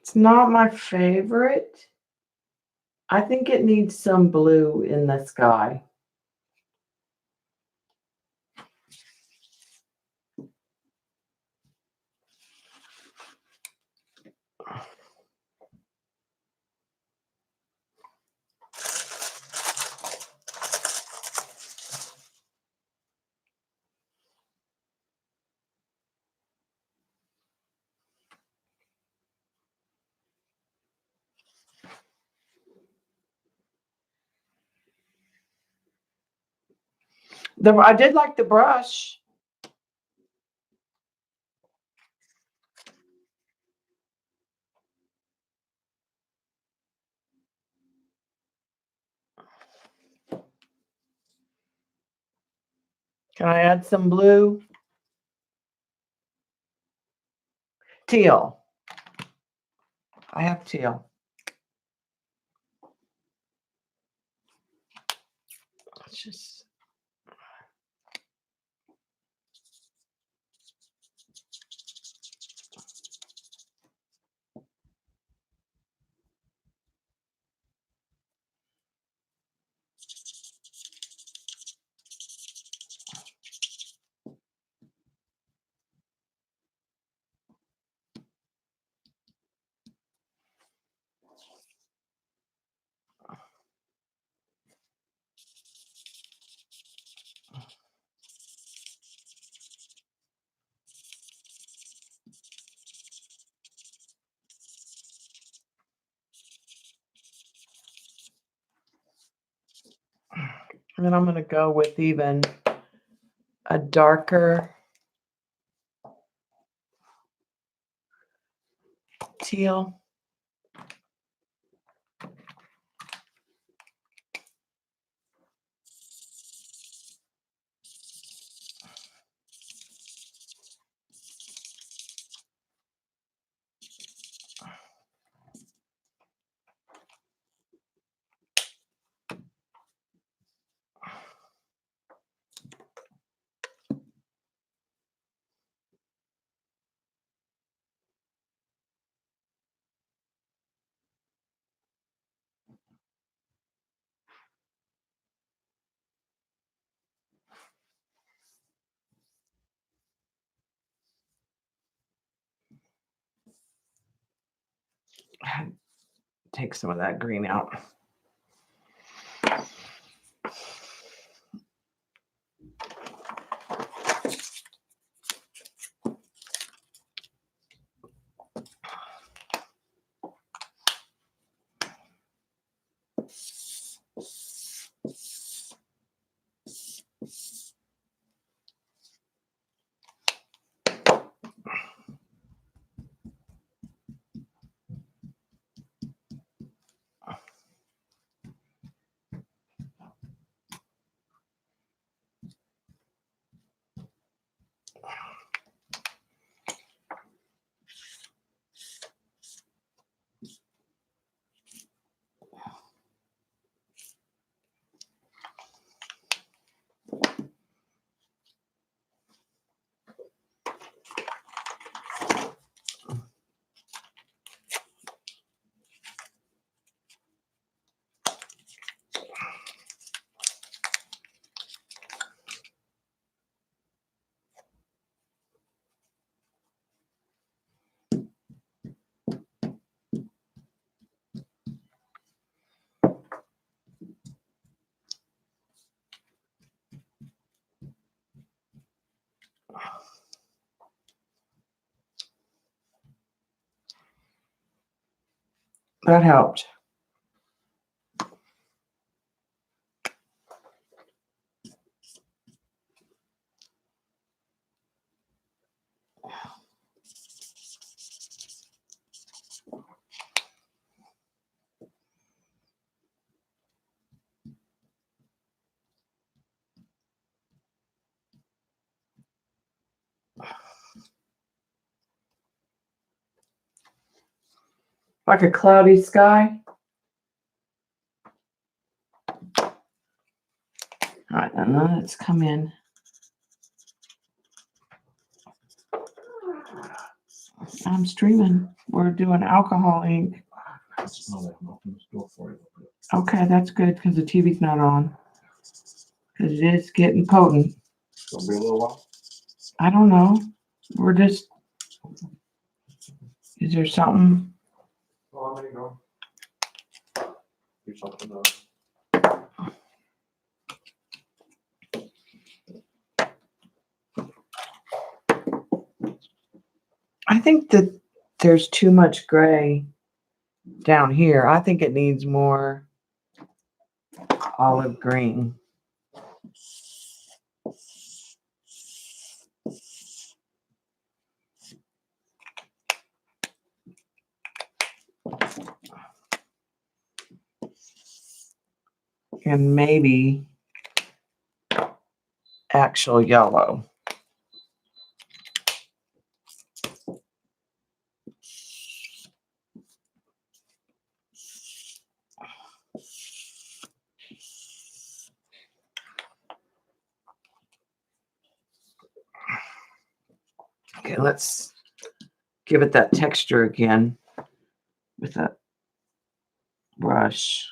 It's not my favorite. I think it needs some blue in the sky. I did like the brush. Can I add some blue? Teal. I have teal. Let's just. And then I'm going to go with even a darker teal. Take some of that green out. That helped. Like a cloudy sky. All right, and then let's come in. I'm streaming. We're doing alcohol ink. Okay, that's good because the TV's not on. Because it is getting potent. It'll be a little while. I don't know. We're just. Is there something? Oh, there you go. Do something I think that there's too much gray down here. I think it needs more olive green. And maybe actual yellow. Okay, let's give it that texture again with that brush.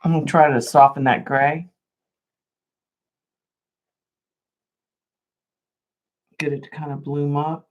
I'm going to try to soften that gray. Get it to kind of bloom up.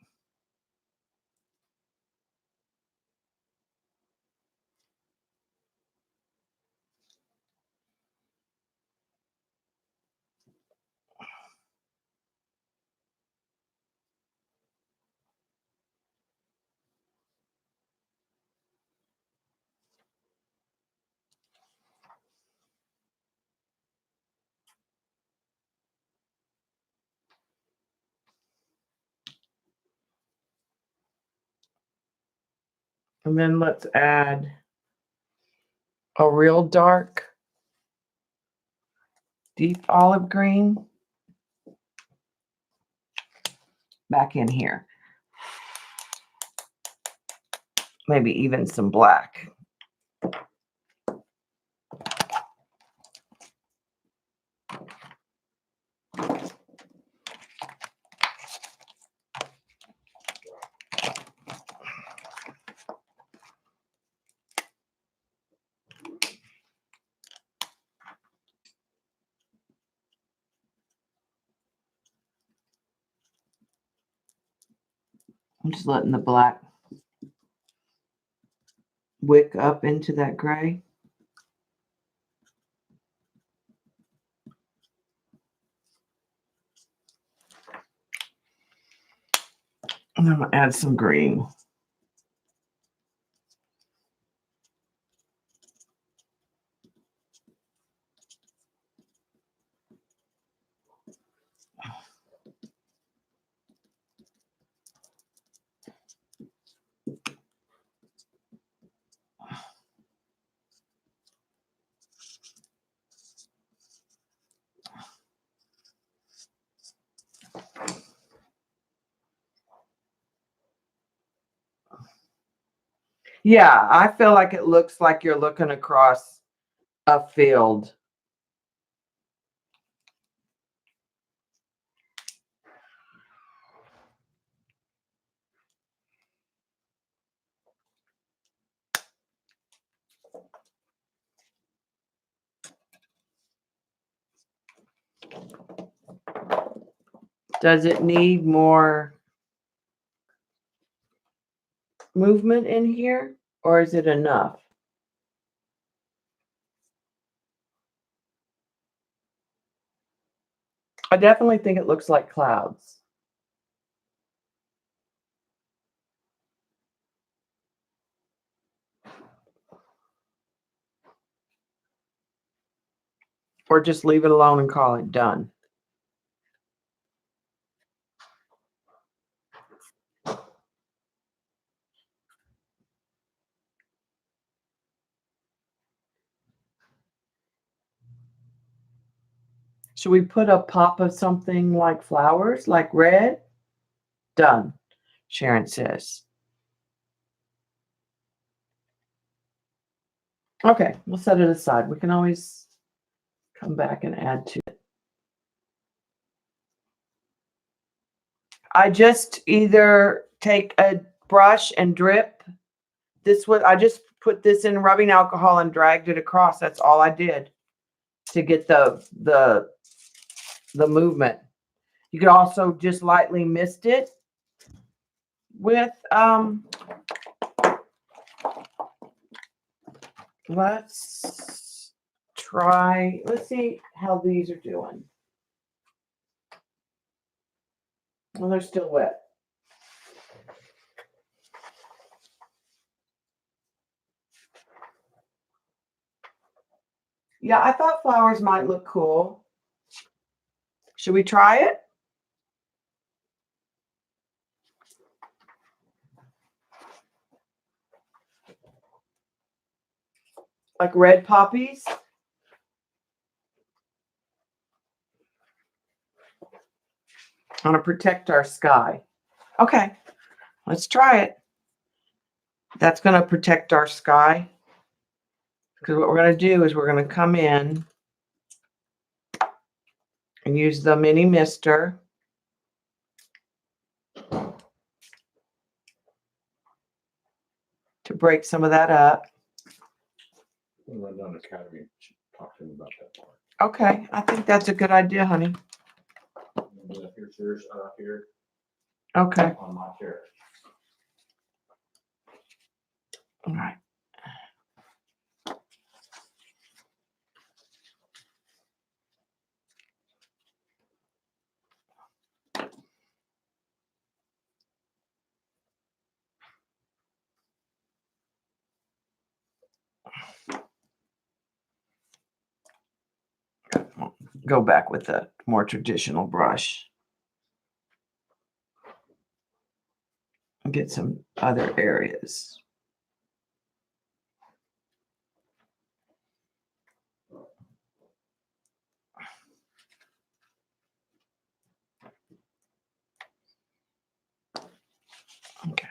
And then let's add a real dark, deep olive green back in here. Maybe even some black. I'm just letting the black wick up into that gray. And I'm going to add some green. Yeah, I feel like it looks like you're looking across a field. Does it need more movement in here, or is it enough? I definitely think it looks like clouds. Or just leave it alone and call it done. Should we put a pop of something like flowers, like red? Done, Sharon says. Okay, we'll set it aside. We can always come back and add to it. I just either take a brush and drip. I just put this in rubbing alcohol and dragged it across. That's all I did to get the movement. You could also just lightly mist it with let's see how these are doing. Well, they're still wet. Yeah, I thought flowers might look cool. Should we try it? Like red poppies? I want to protect our sky. Okay, let's try it. That's going to protect our sky. Because what we're going to do is we're going to come in and use the mini mister. To break some of that up. Run down Academy talk to him about that part. Okay, I think that's a good idea, honey. Here's yours up here Okay, on my chair. all right. Go back with a more traditional brush. And get some other areas. Okay.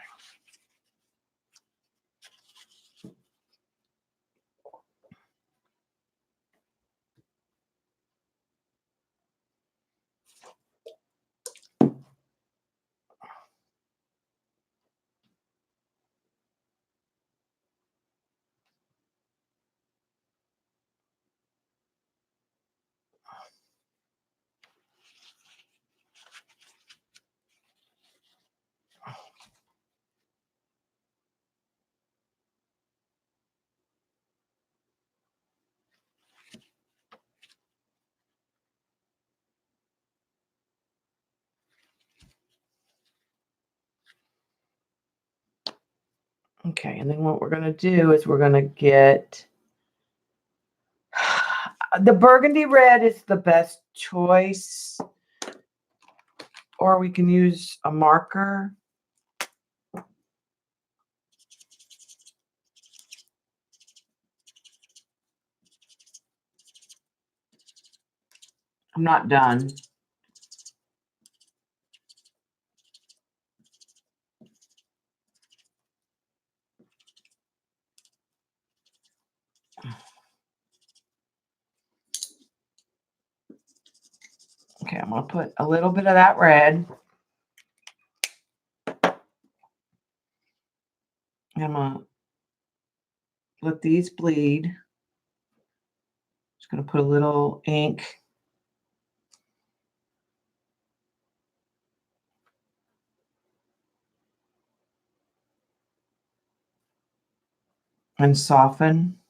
Okay, and then what we're going to do is we're going to get the burgundy red is the best choice, or we can use a marker. I'm not done. Okay, I'm going to put a little bit of that red. I'm going to let these bleed. Just going to put a little ink. And soften.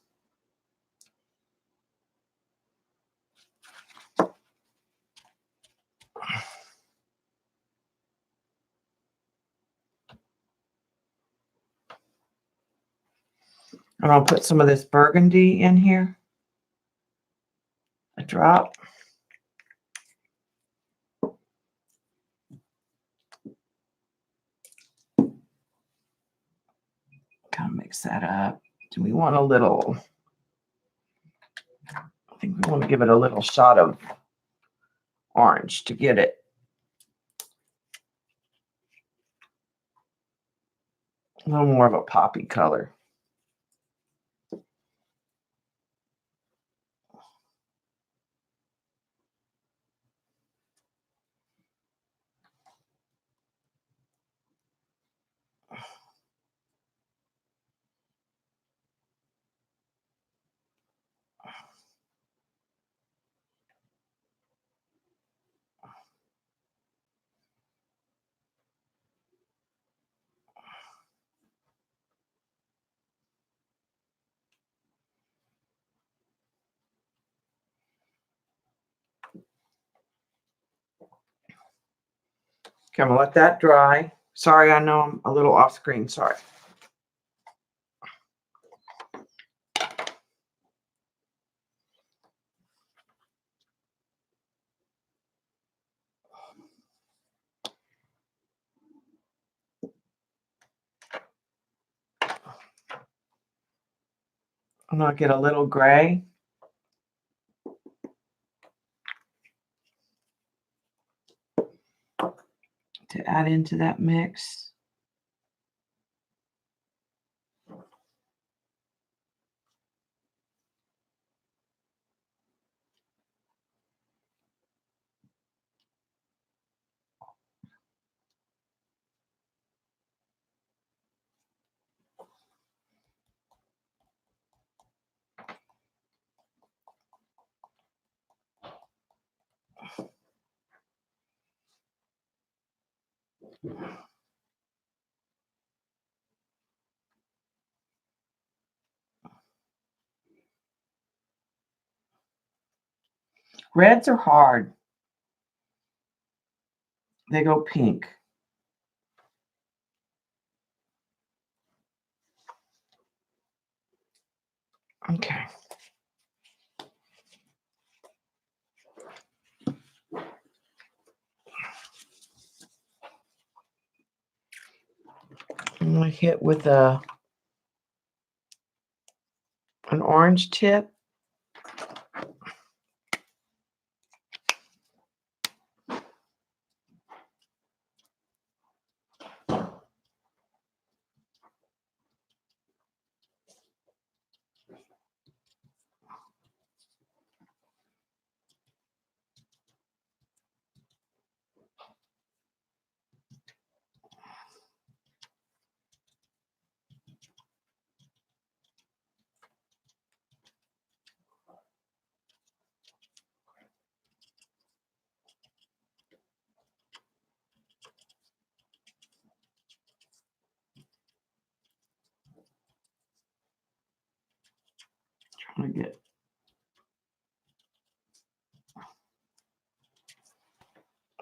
And I'll put some of this burgundy in here. A drop. Kind of mix that up. Do we want a little? I think we want to give it a little shot of orange to get it a little more of a poppy color. Okay, I'm gonna let that dry. Sorry, I know I'm a little off screen. Sorry. I'm gonna get a little gray. To add into that mix. Reds are hard. They go pink. Okay. I'm going to hit with an orange tip. Trying to get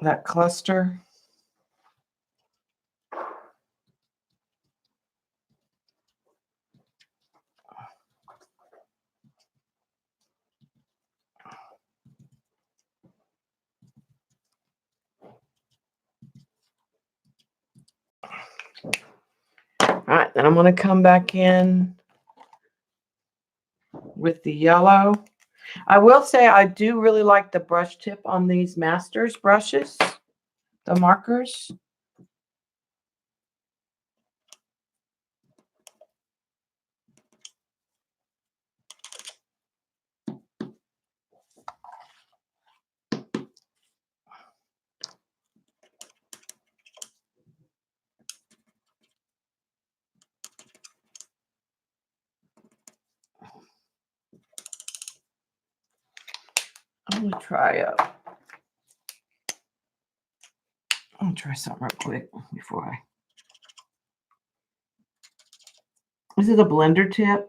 that cluster. All right, then I'm going to come back in with the yellow. I will say I do really like the brush tip on these Masters brushes, the markers. I'm going to try something real quick before I. This is a blender tip.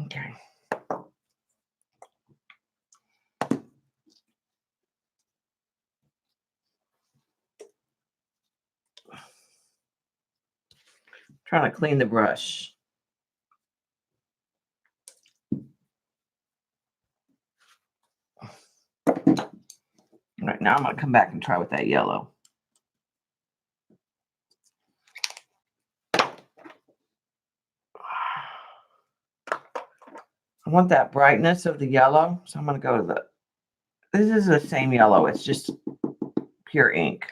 Okay. Trying to clean the brush. All right, now I'm going to come back and try with that yellow. I want that brightness of the yellow, so I'm going to go to the, this is the same yellow, it's just pure ink.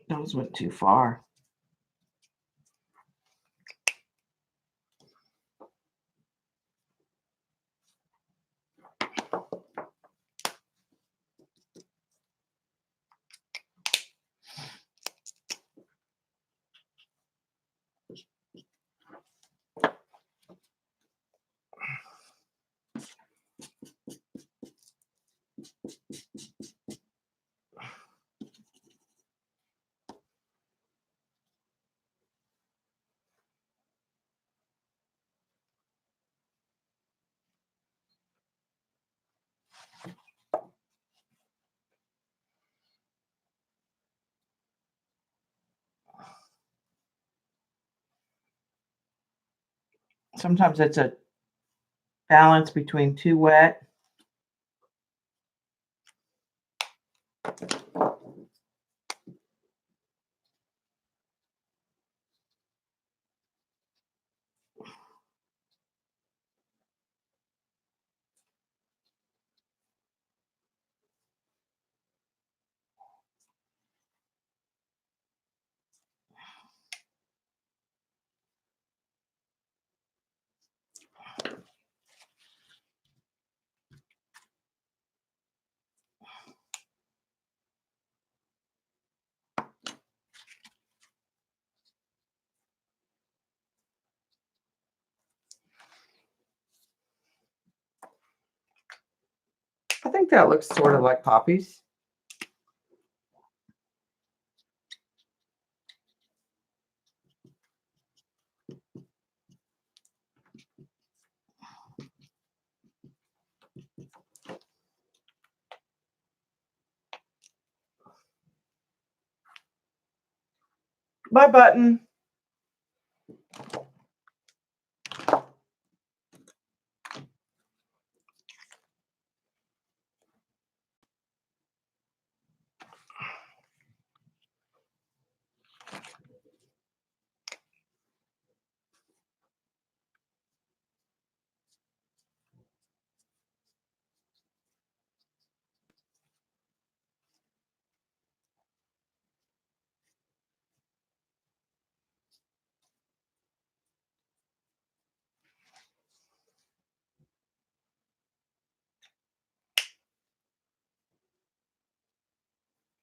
Those went too far. Sometimes it's a balance between too wet. I think that looks sort of like poppies. Bye, button.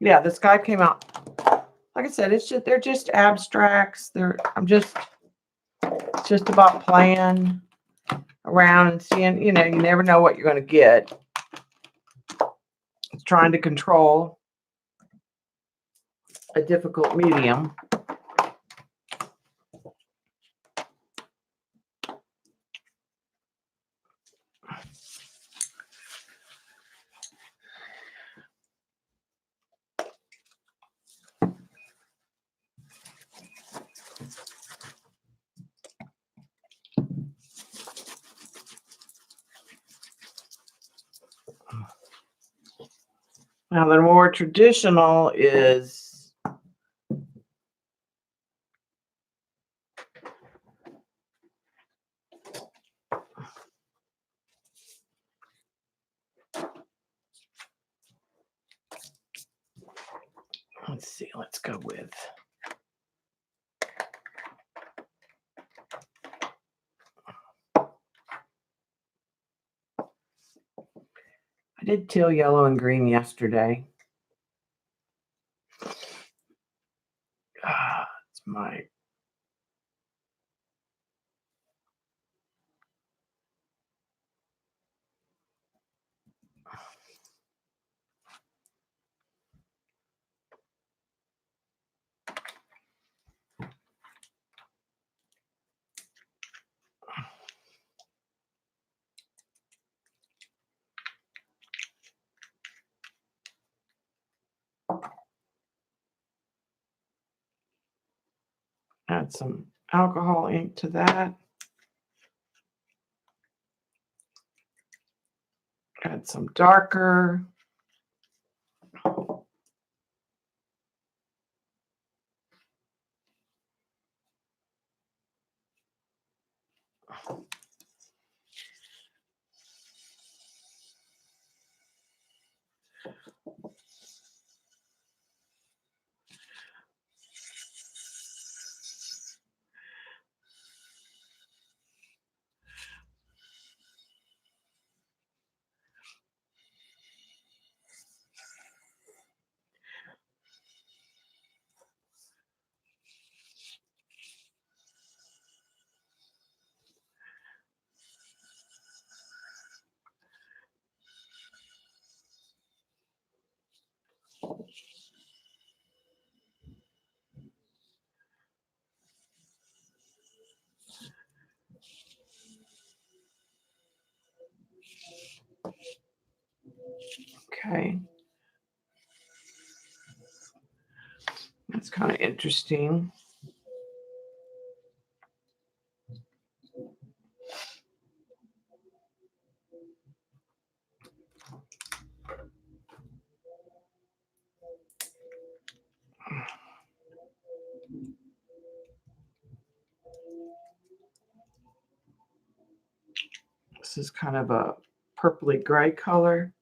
Yeah, this guy came out. Like I said, they're just abstracts. It's just about playing around and seeing, you never know what you're going to get. It's trying to control a difficult medium. Now, the more traditional is let's see, let's go with I did teal, yellow, and green yesterday. It's my add some alcohol ink to that. Add some darker. Okay. That's kind of interesting. This is kind of a purpley gray color.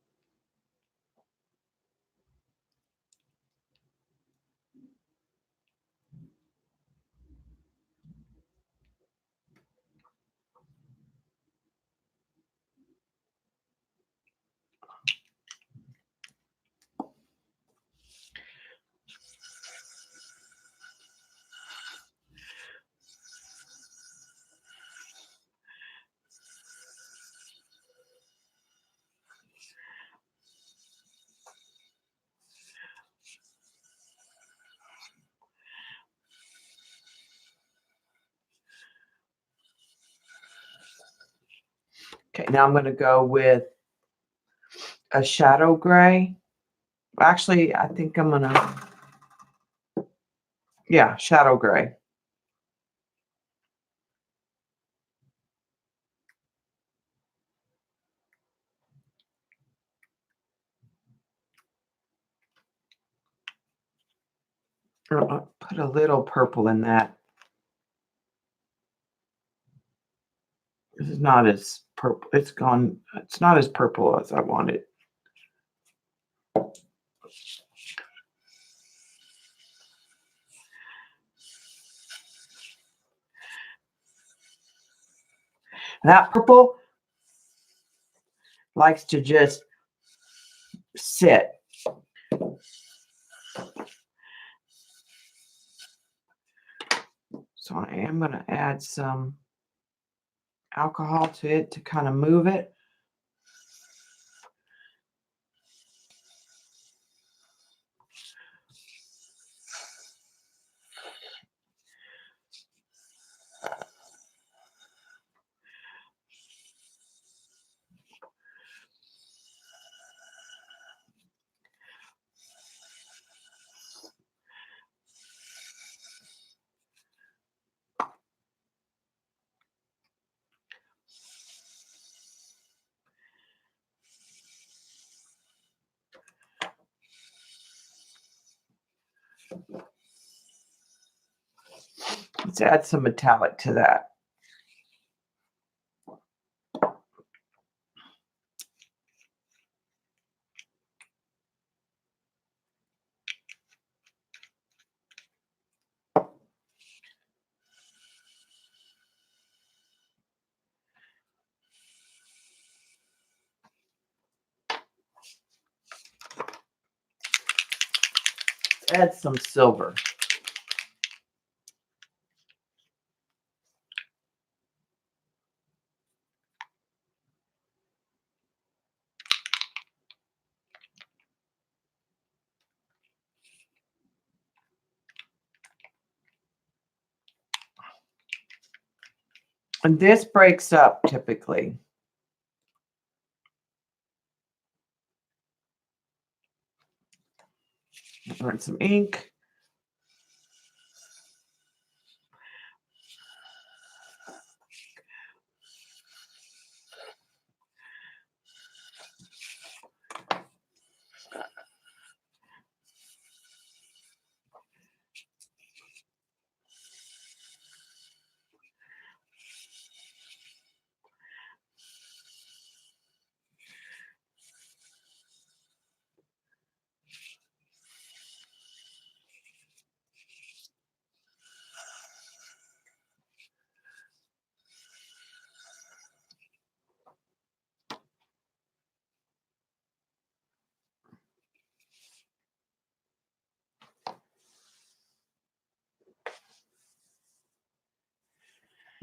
Okay, now I'm going to go with a shadow gray. Actually, I think I'm going to, yeah, shadow gray. I'll put a little purple in that. This is not as purple. It's gone. It's not as purple as I wanted. That purple likes to just sit. So I am going to add some alcohol to it to kind of move it. Let's add some metallic to that. Add some silver. And this breaks up typically. Add some ink.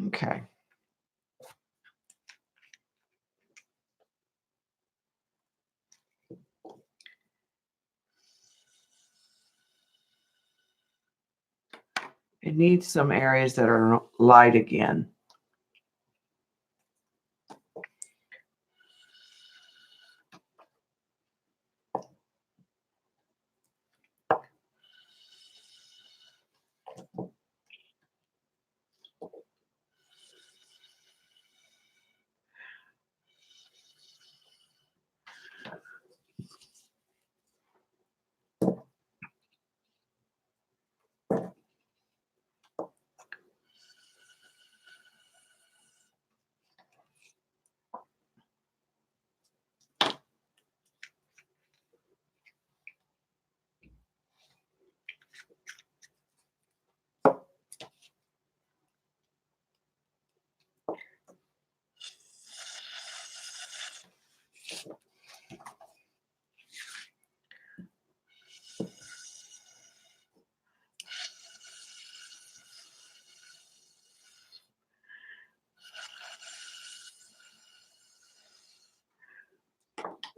Okay. It needs some areas that are light again.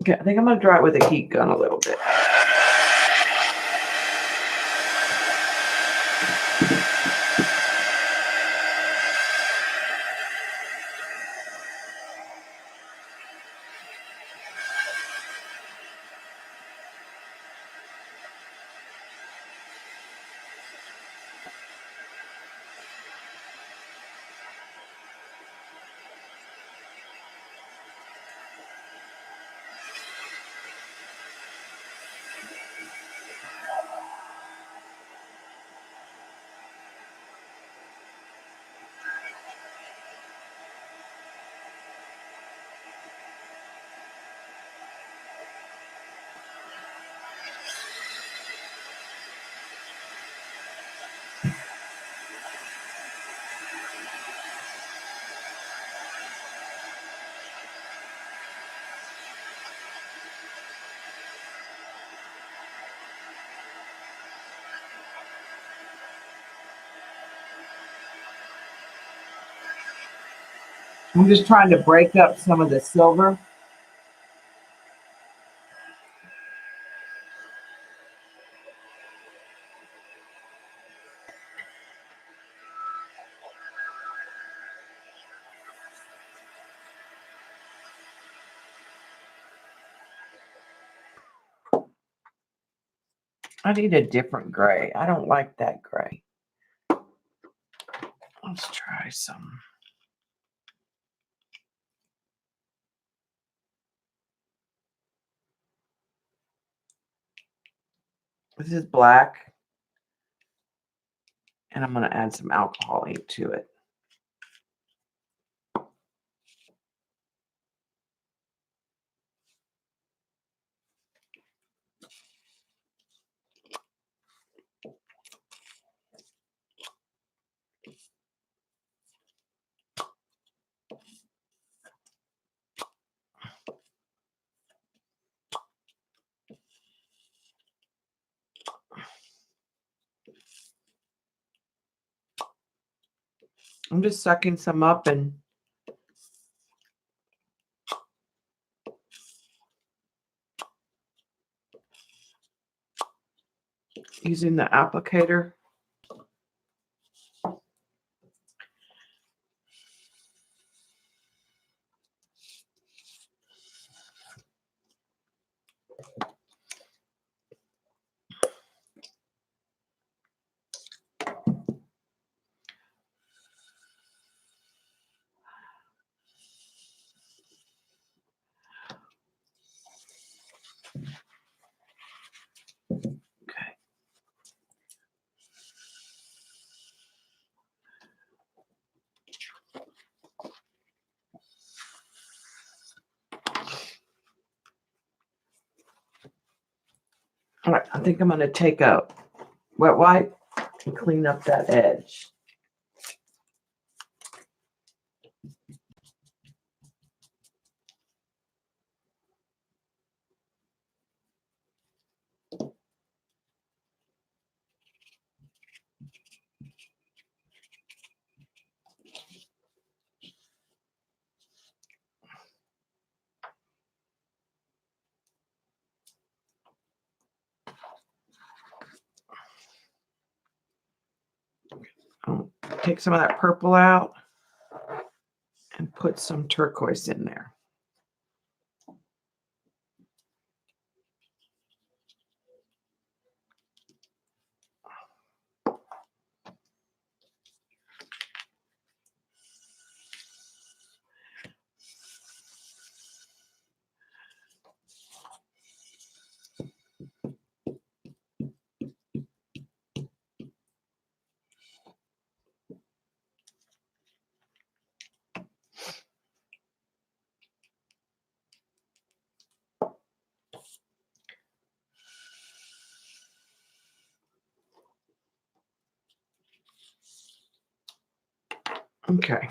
Okay, I think I'm gonna dry it with a heat gun a little bit. I'm just trying to break up some of the silver. I need a different gray. I don't like that gray. Let's try some. This is black. And I'm going to add some alcohol ink to it. I'm just sucking some up and using the applicator. Okay. All right, I think I'm going to take a wet wipe and clean up that edge. I'll take some of that purple out and put some turquoise in there. Okay.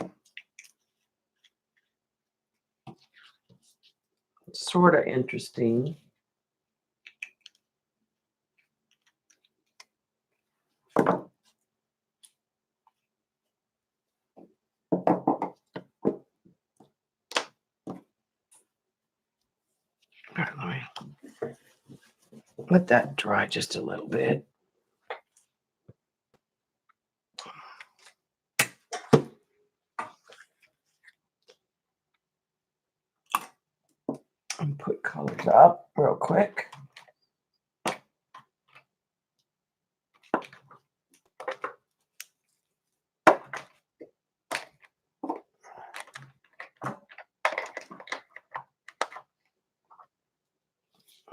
Sort of interesting. Let that dry just a little bit. And put colors up real quick.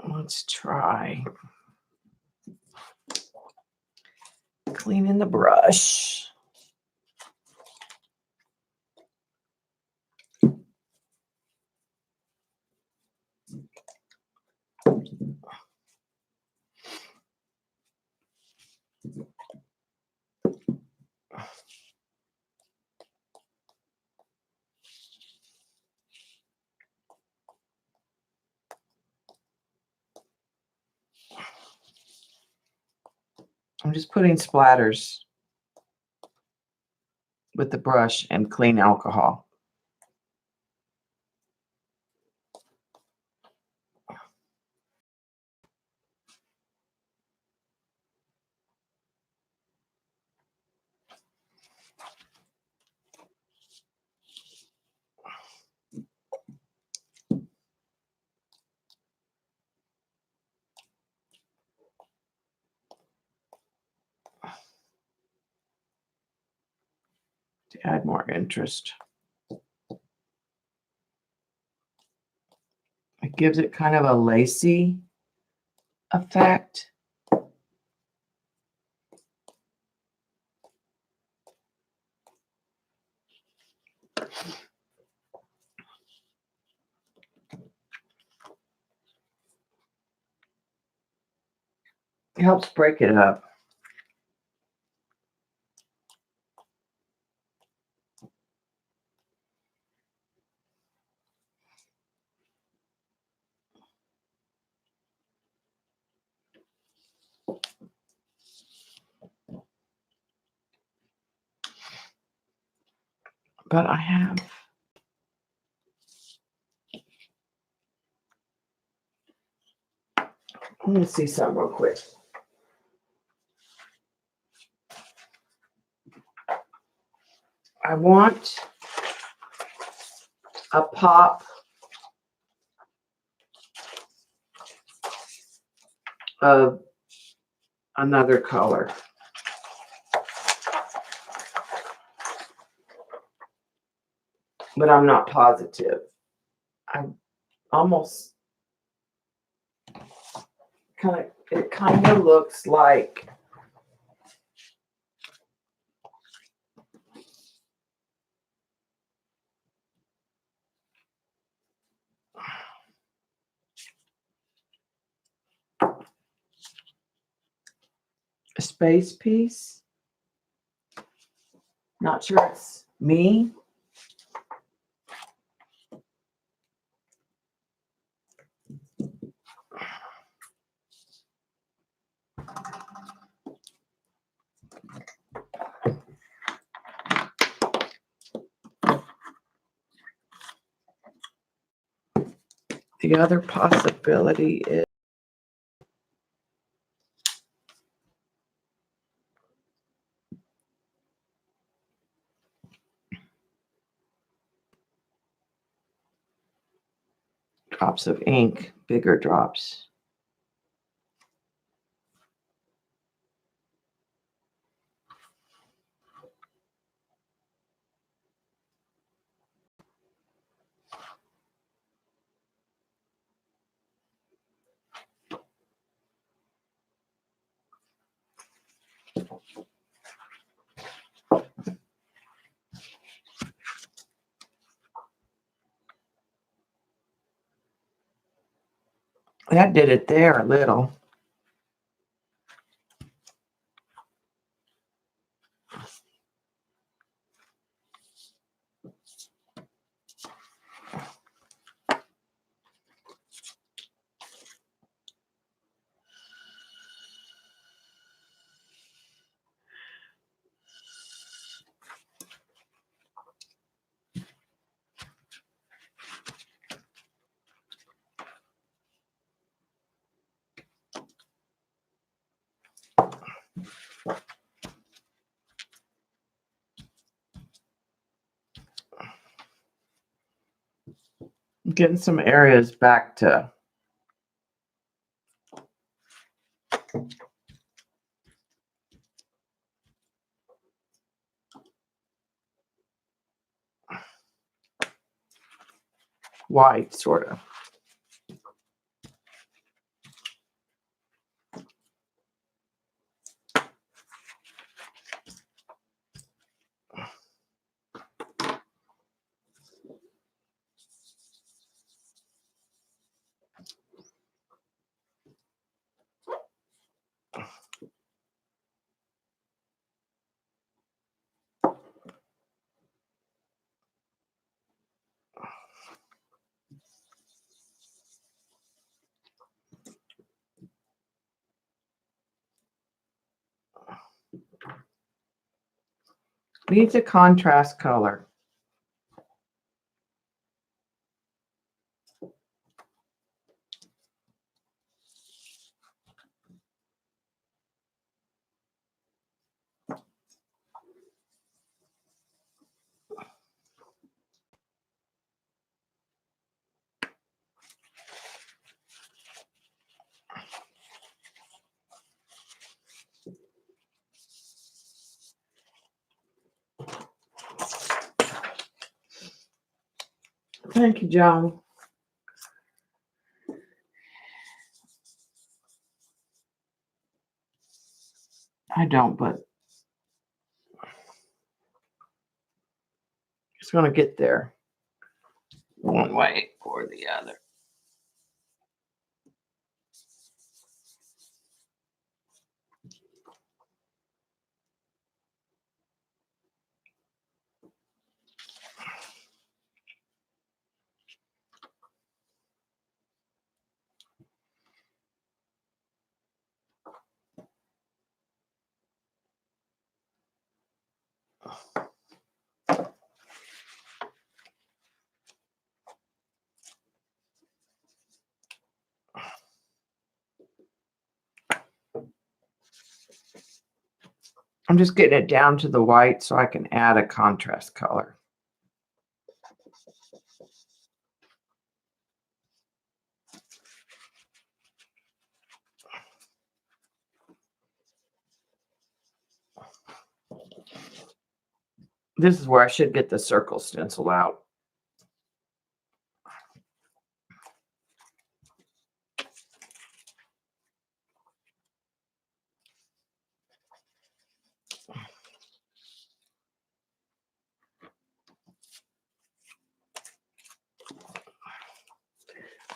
Let's try cleaning the brush. I'm just putting splatters with the brush and clean alcohol. To add more interest. It gives it kind of a lacy effect. It helps break it up. But I have let me see something real quick. I want a pop of another color. But I'm not positive. I almost it kind of looks like a space piece. Not sure it's me. The other possibility is drops of ink, bigger drops. That did it there a little. Getting some areas back to white, sort of. Needs a contrast color. Thank you, John. I don't, but it's going to get there one way or the other. I'm just getting it down to the white so I can add a contrast color. This is where I should get the circle stencil out.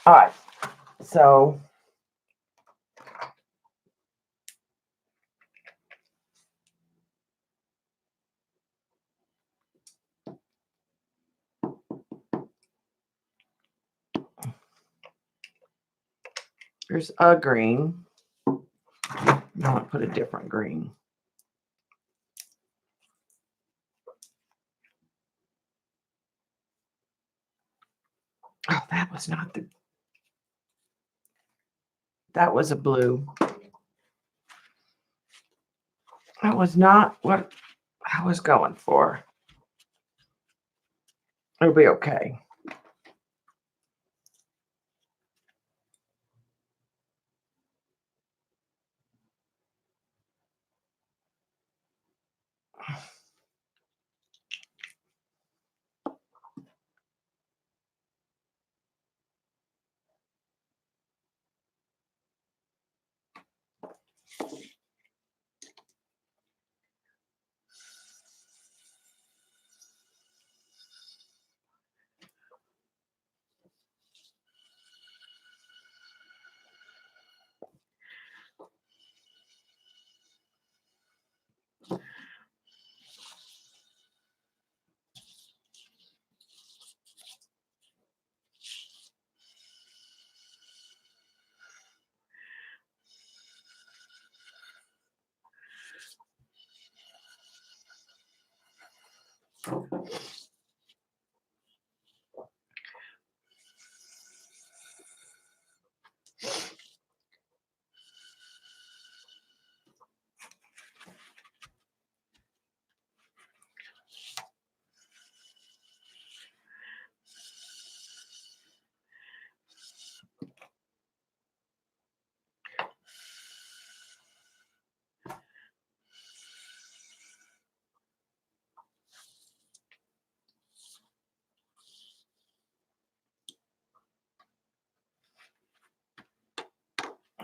All right, so there's a green. Now I'll put a different green. Oh, that was not the, that was a blue. That was not what I was going for. It'll be okay.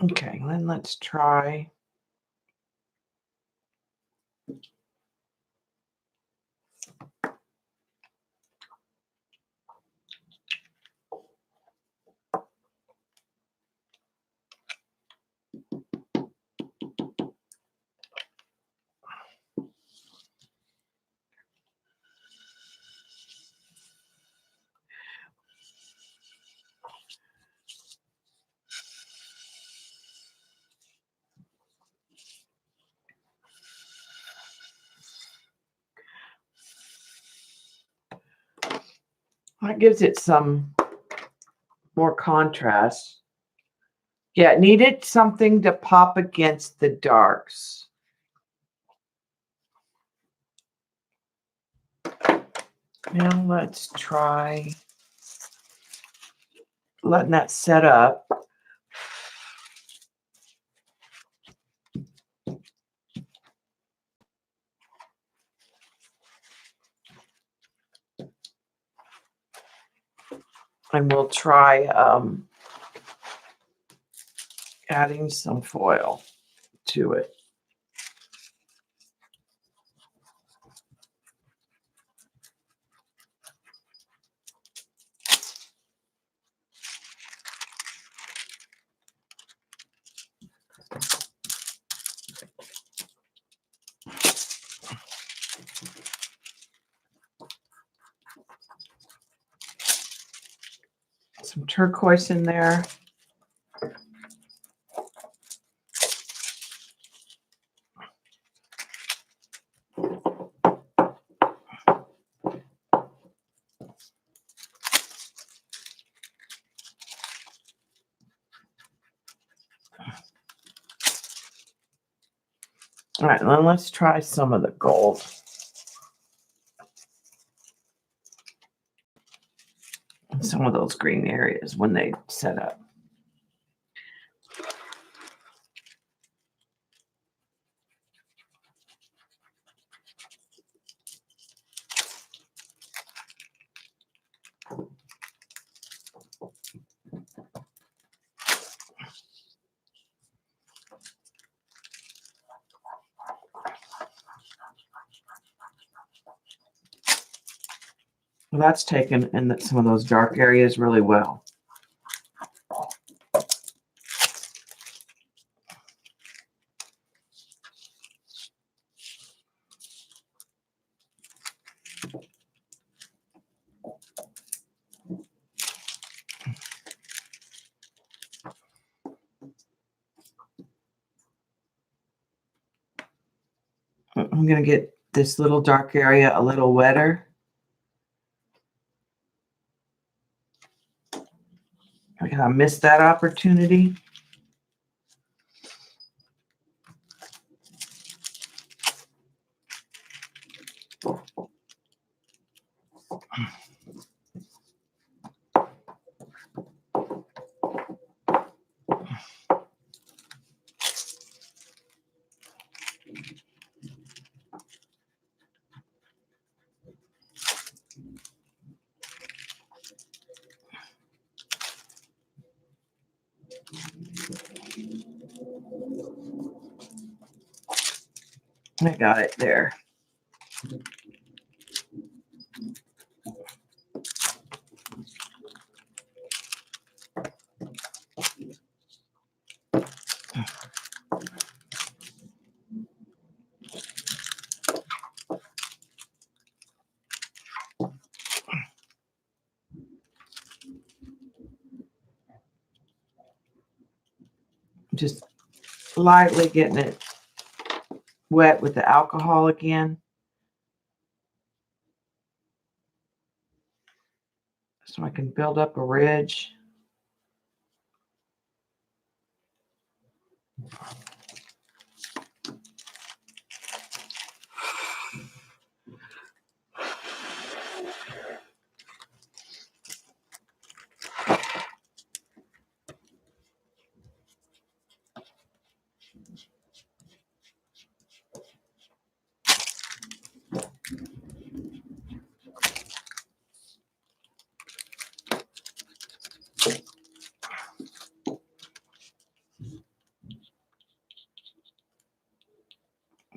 Okay, then let's try. That gives it some more contrast. Yeah, it needed something to pop against the darks. Now let's try letting that set up. And we'll try adding some foil to it. Some turquoise in there. All right, then let's try some of the gold. And some of those green areas when they set up. Well, that's taken in some of those dark areas really well. I'm going to get this little dark area a little wetter. I missed that opportunity. I got it there. Just lightly getting it wet with the alcohol again. So I can build up a ridge.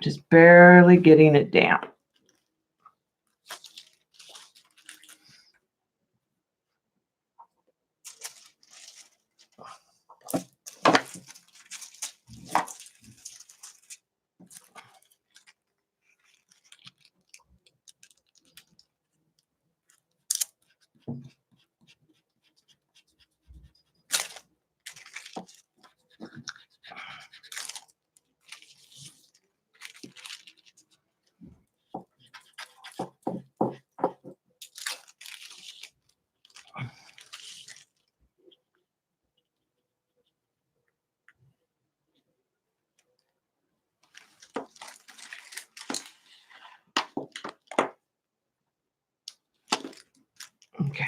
Just barely getting it down. Okay.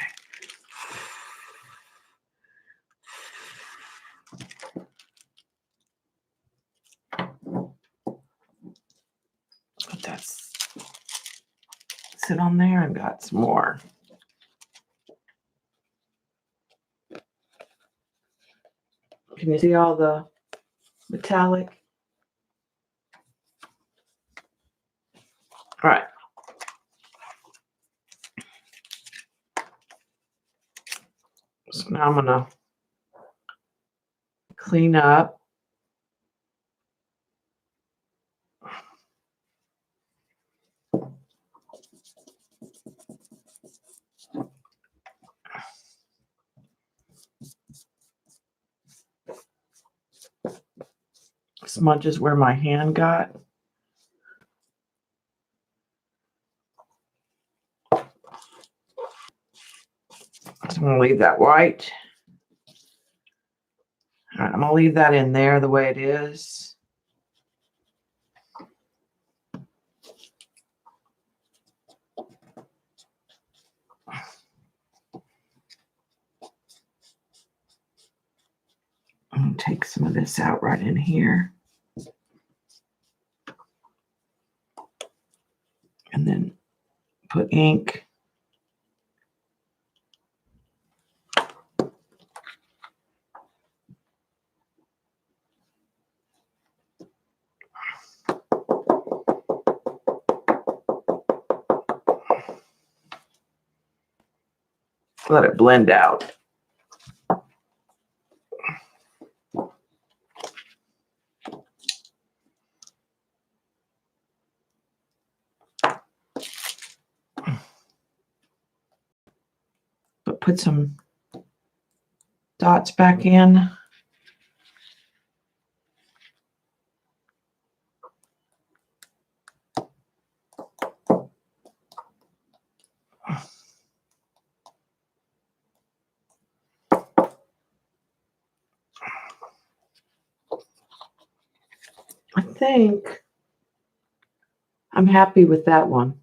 Let that sit on there and got some more. Can you see all the metallic? All right. So now I'm gonna clean up. Smudges where my hand got. So I'm gonna leave that white. All right, I'm gonna leave that in there the way it is. I'm gonna take some of this out right in here. And then put ink. Let it blend out. But put some dots back in. I think I'm happy with that one.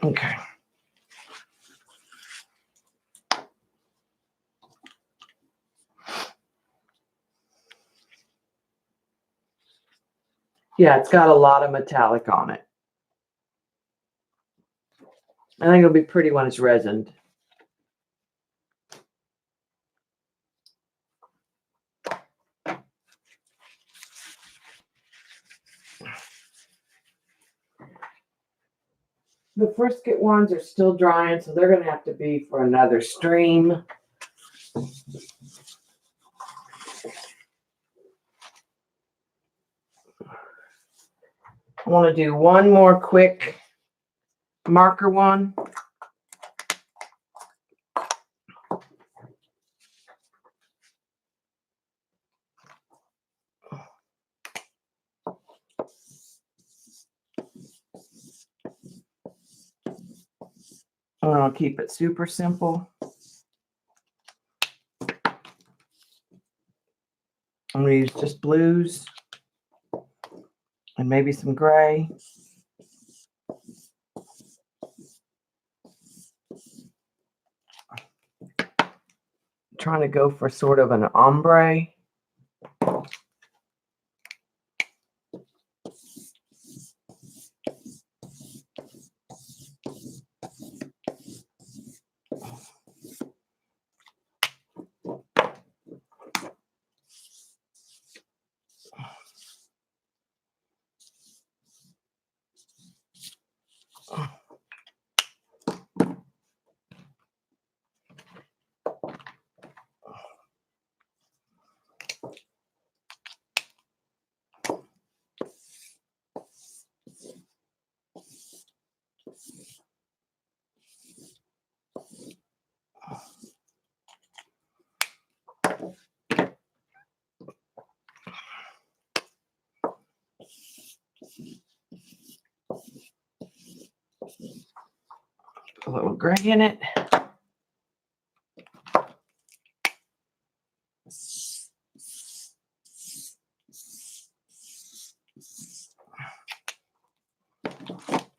Okay. Yeah, it's got a lot of metallic on it. I think it'll be pretty when it's resined. The frisket ones are still drying, so they're going to have to be for another stream. I want to do one more quick marker one. I'll keep it super simple. I'm going to use just blues and maybe some gray. Trying to go for sort of an ombre. A little gray in it.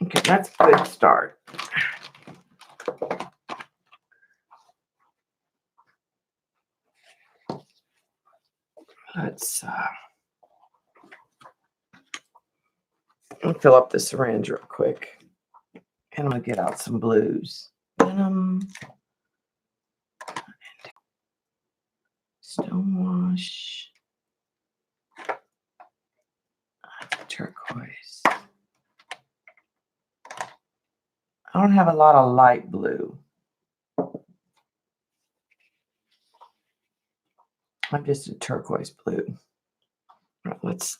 Okay, that's a good start. Let's fill up the syringe real quick. And I'm going to get out some blues. Stonewash. Turquoise. I don't have a lot of light blue. I'm just a turquoise blue. All right, let's.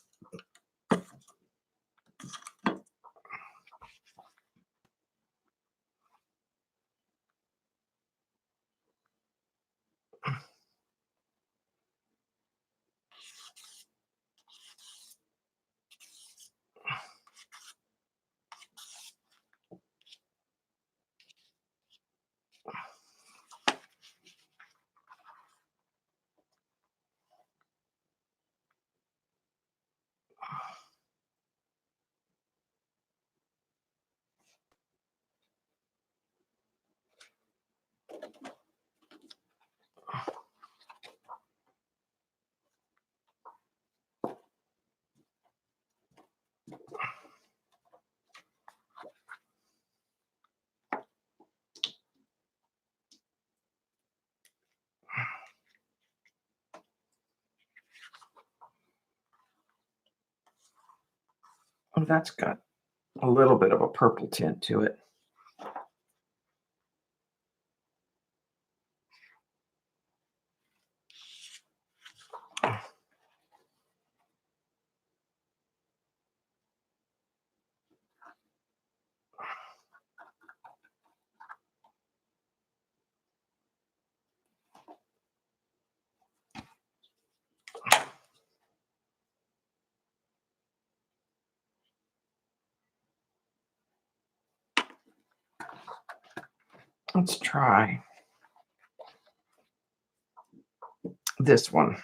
Oh, that's got a little bit of a purple tint to it. Let's try this one.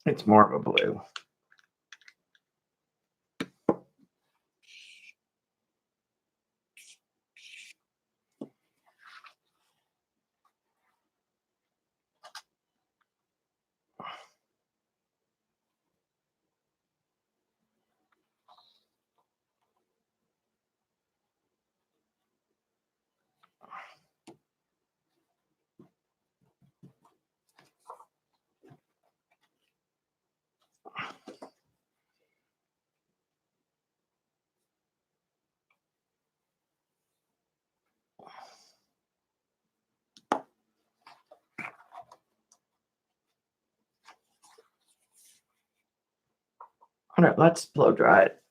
It's more of a blue. All right, let's blow dry it.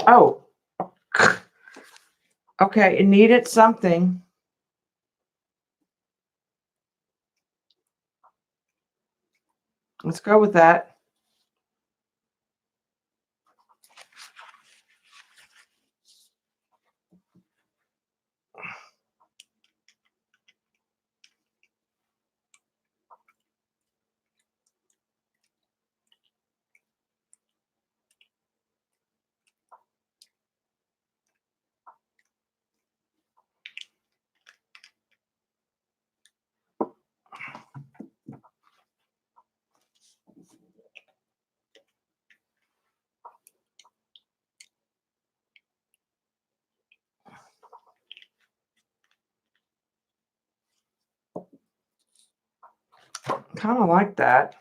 Oh, okay, it needed something. Let's go with that. Kind of like that.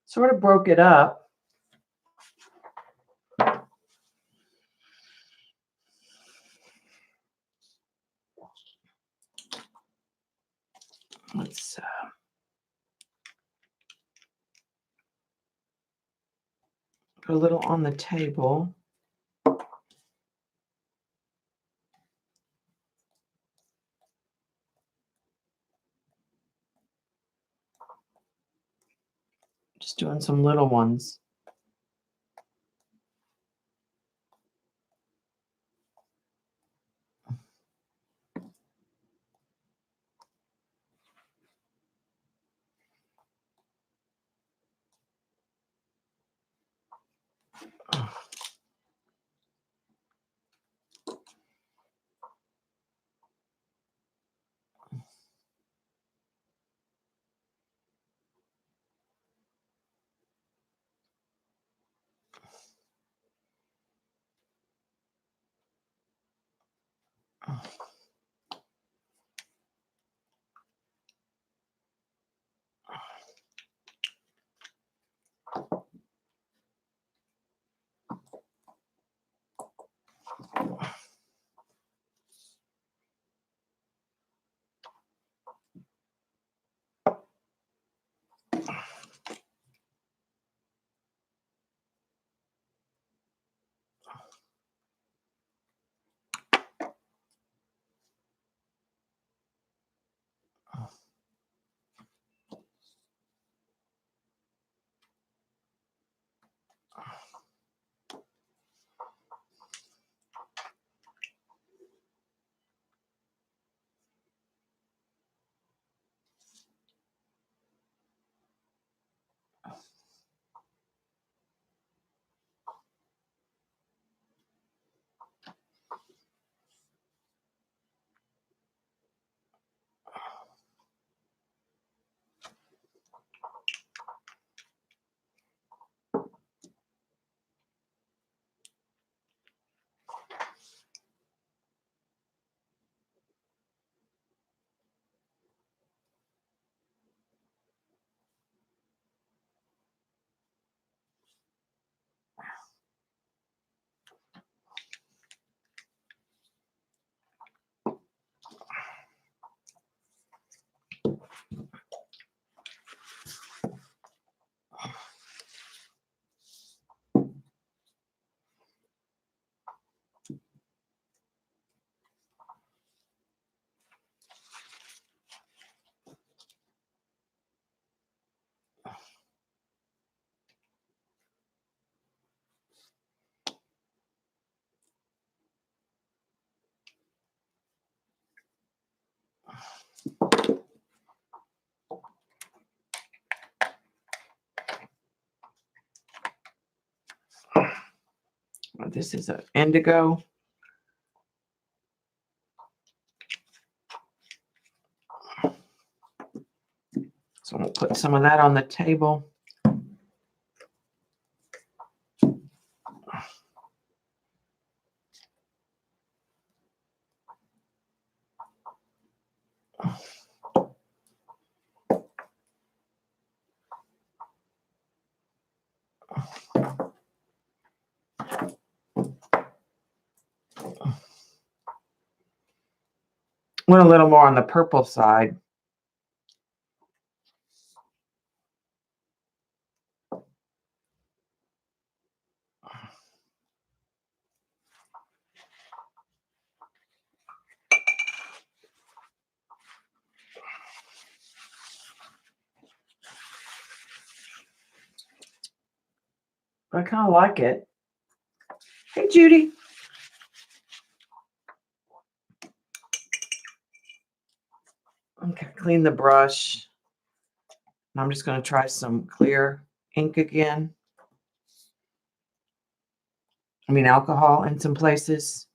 Sort of broke it up. Let's put a little on the table. Just doing some little ones. this is an indigo. So we'll put some of that on the table. Went a little more on the purple side. But I kind of like it. Hey, Judy. Okay, clean the brush. And I'm just going to try some clear ink again. I mean, alcohol in some places.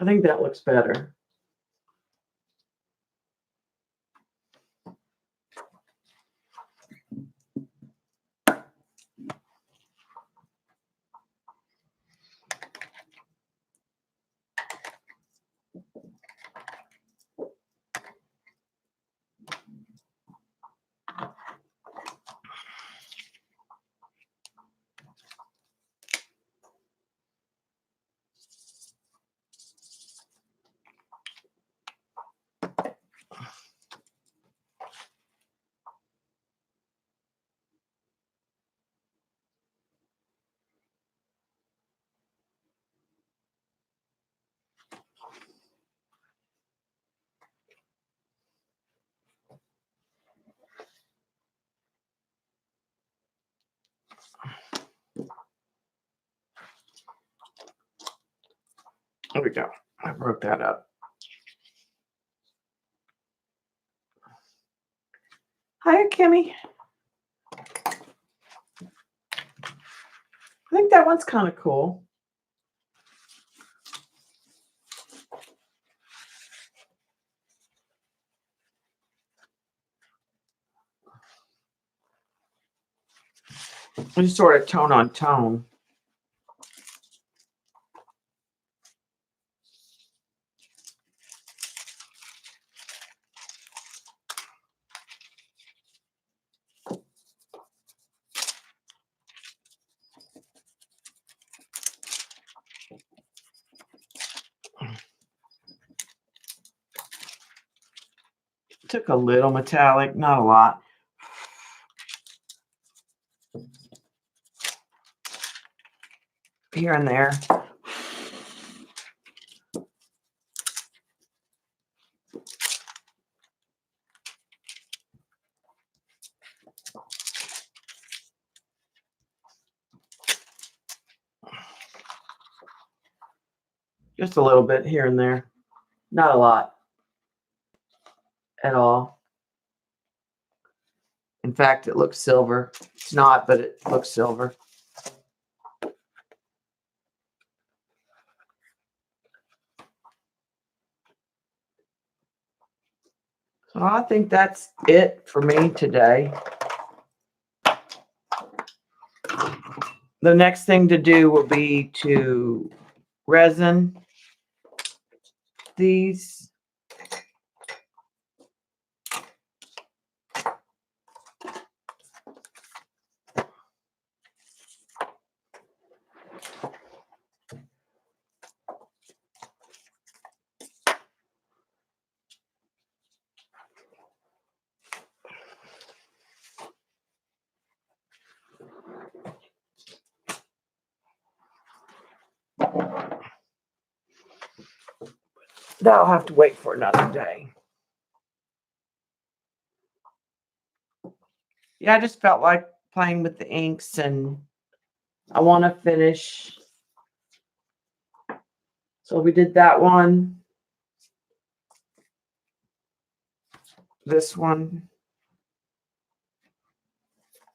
I think that looks better. There we go. I broke that up. Hi, Kimmy. I think that one's kind of cool. Just sort of tone on tone. Took a little metallic, not a lot. Here and there. Just a little bit here and there. Not a lot at all. In fact, it looks silver. It's not, but it looks silver. So I think that's it for me today. The next thing to do will be to resin these. That'll have to wait for another day. Yeah, I just felt like playing with the inks, and I want to finish So we did that one. This one.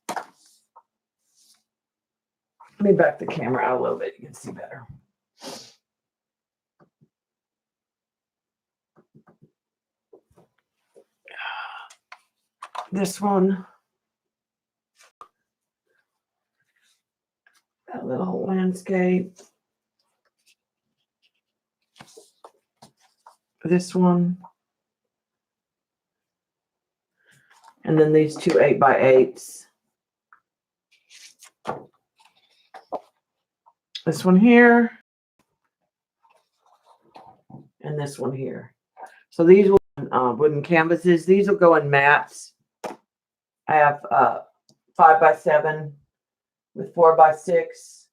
Let me back the camera out a little bit. You can see better. This one. That little landscape. This one. And then these two 8x8s. This one here. And this one here. So these wooden canvases. These will go in mats. I have 5x7 with 4x6.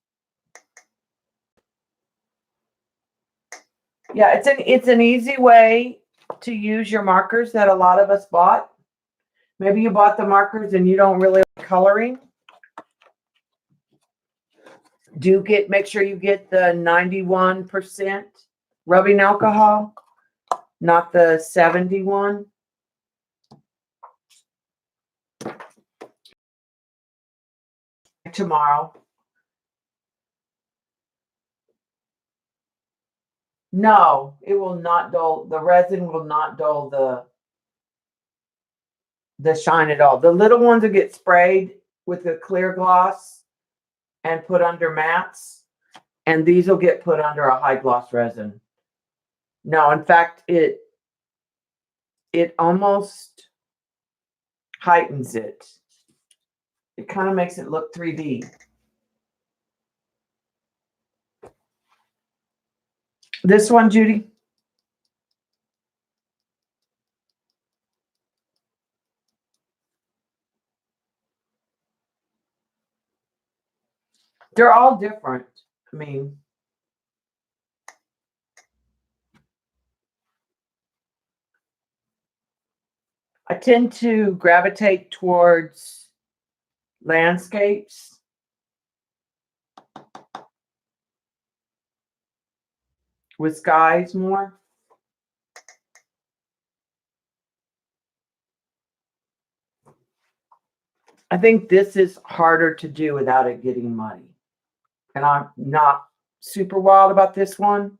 Yeah, it's an easy way to use your markers that a lot of us bought. Maybe you bought the markers and you don't really like coloring. Make sure you get the 91% rubbing alcohol, not the 71. Tomorrow. No, it will not dull. The resin will not dull the shine at all. The little ones will get sprayed with a clear gloss and put under mats, and these will get put under a high gloss resin. No, in fact, it almost heightens it. It kind of makes it look 3D. This one, Judy. They're all different. I mean, I tend to gravitate towards landscapes. With skies more. I think this is harder to do without it getting muddy. And I'm not super wild about this one,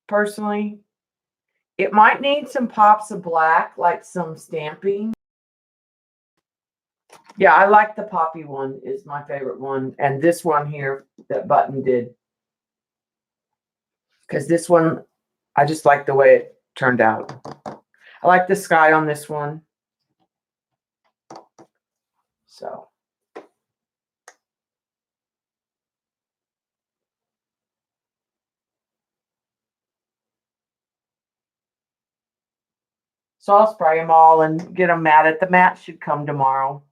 personally. It might need some pops of black, like some stamping. Yeah, I like the poppy one, is my favorite one. And this one here that Button did. Because this one, I just like the way it turned out. I like the sky on this one. So. So I'll spray them all and get them matted. The mat should come tomorrow.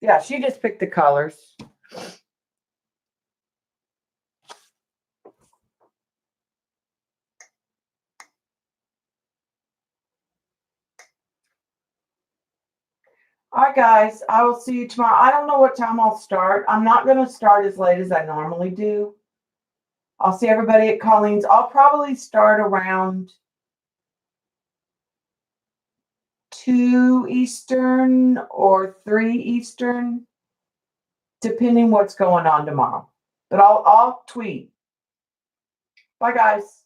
Yeah, she just picked the colors. All right, guys, I will see you tomorrow. I don't know what time I'll start. I'm not going to start as late as I normally do. I'll see everybody at Colleen's. I'll probably start around 2 Eastern or 3 Eastern, depending what's going on tomorrow. But I'll tweet. Bye, guys.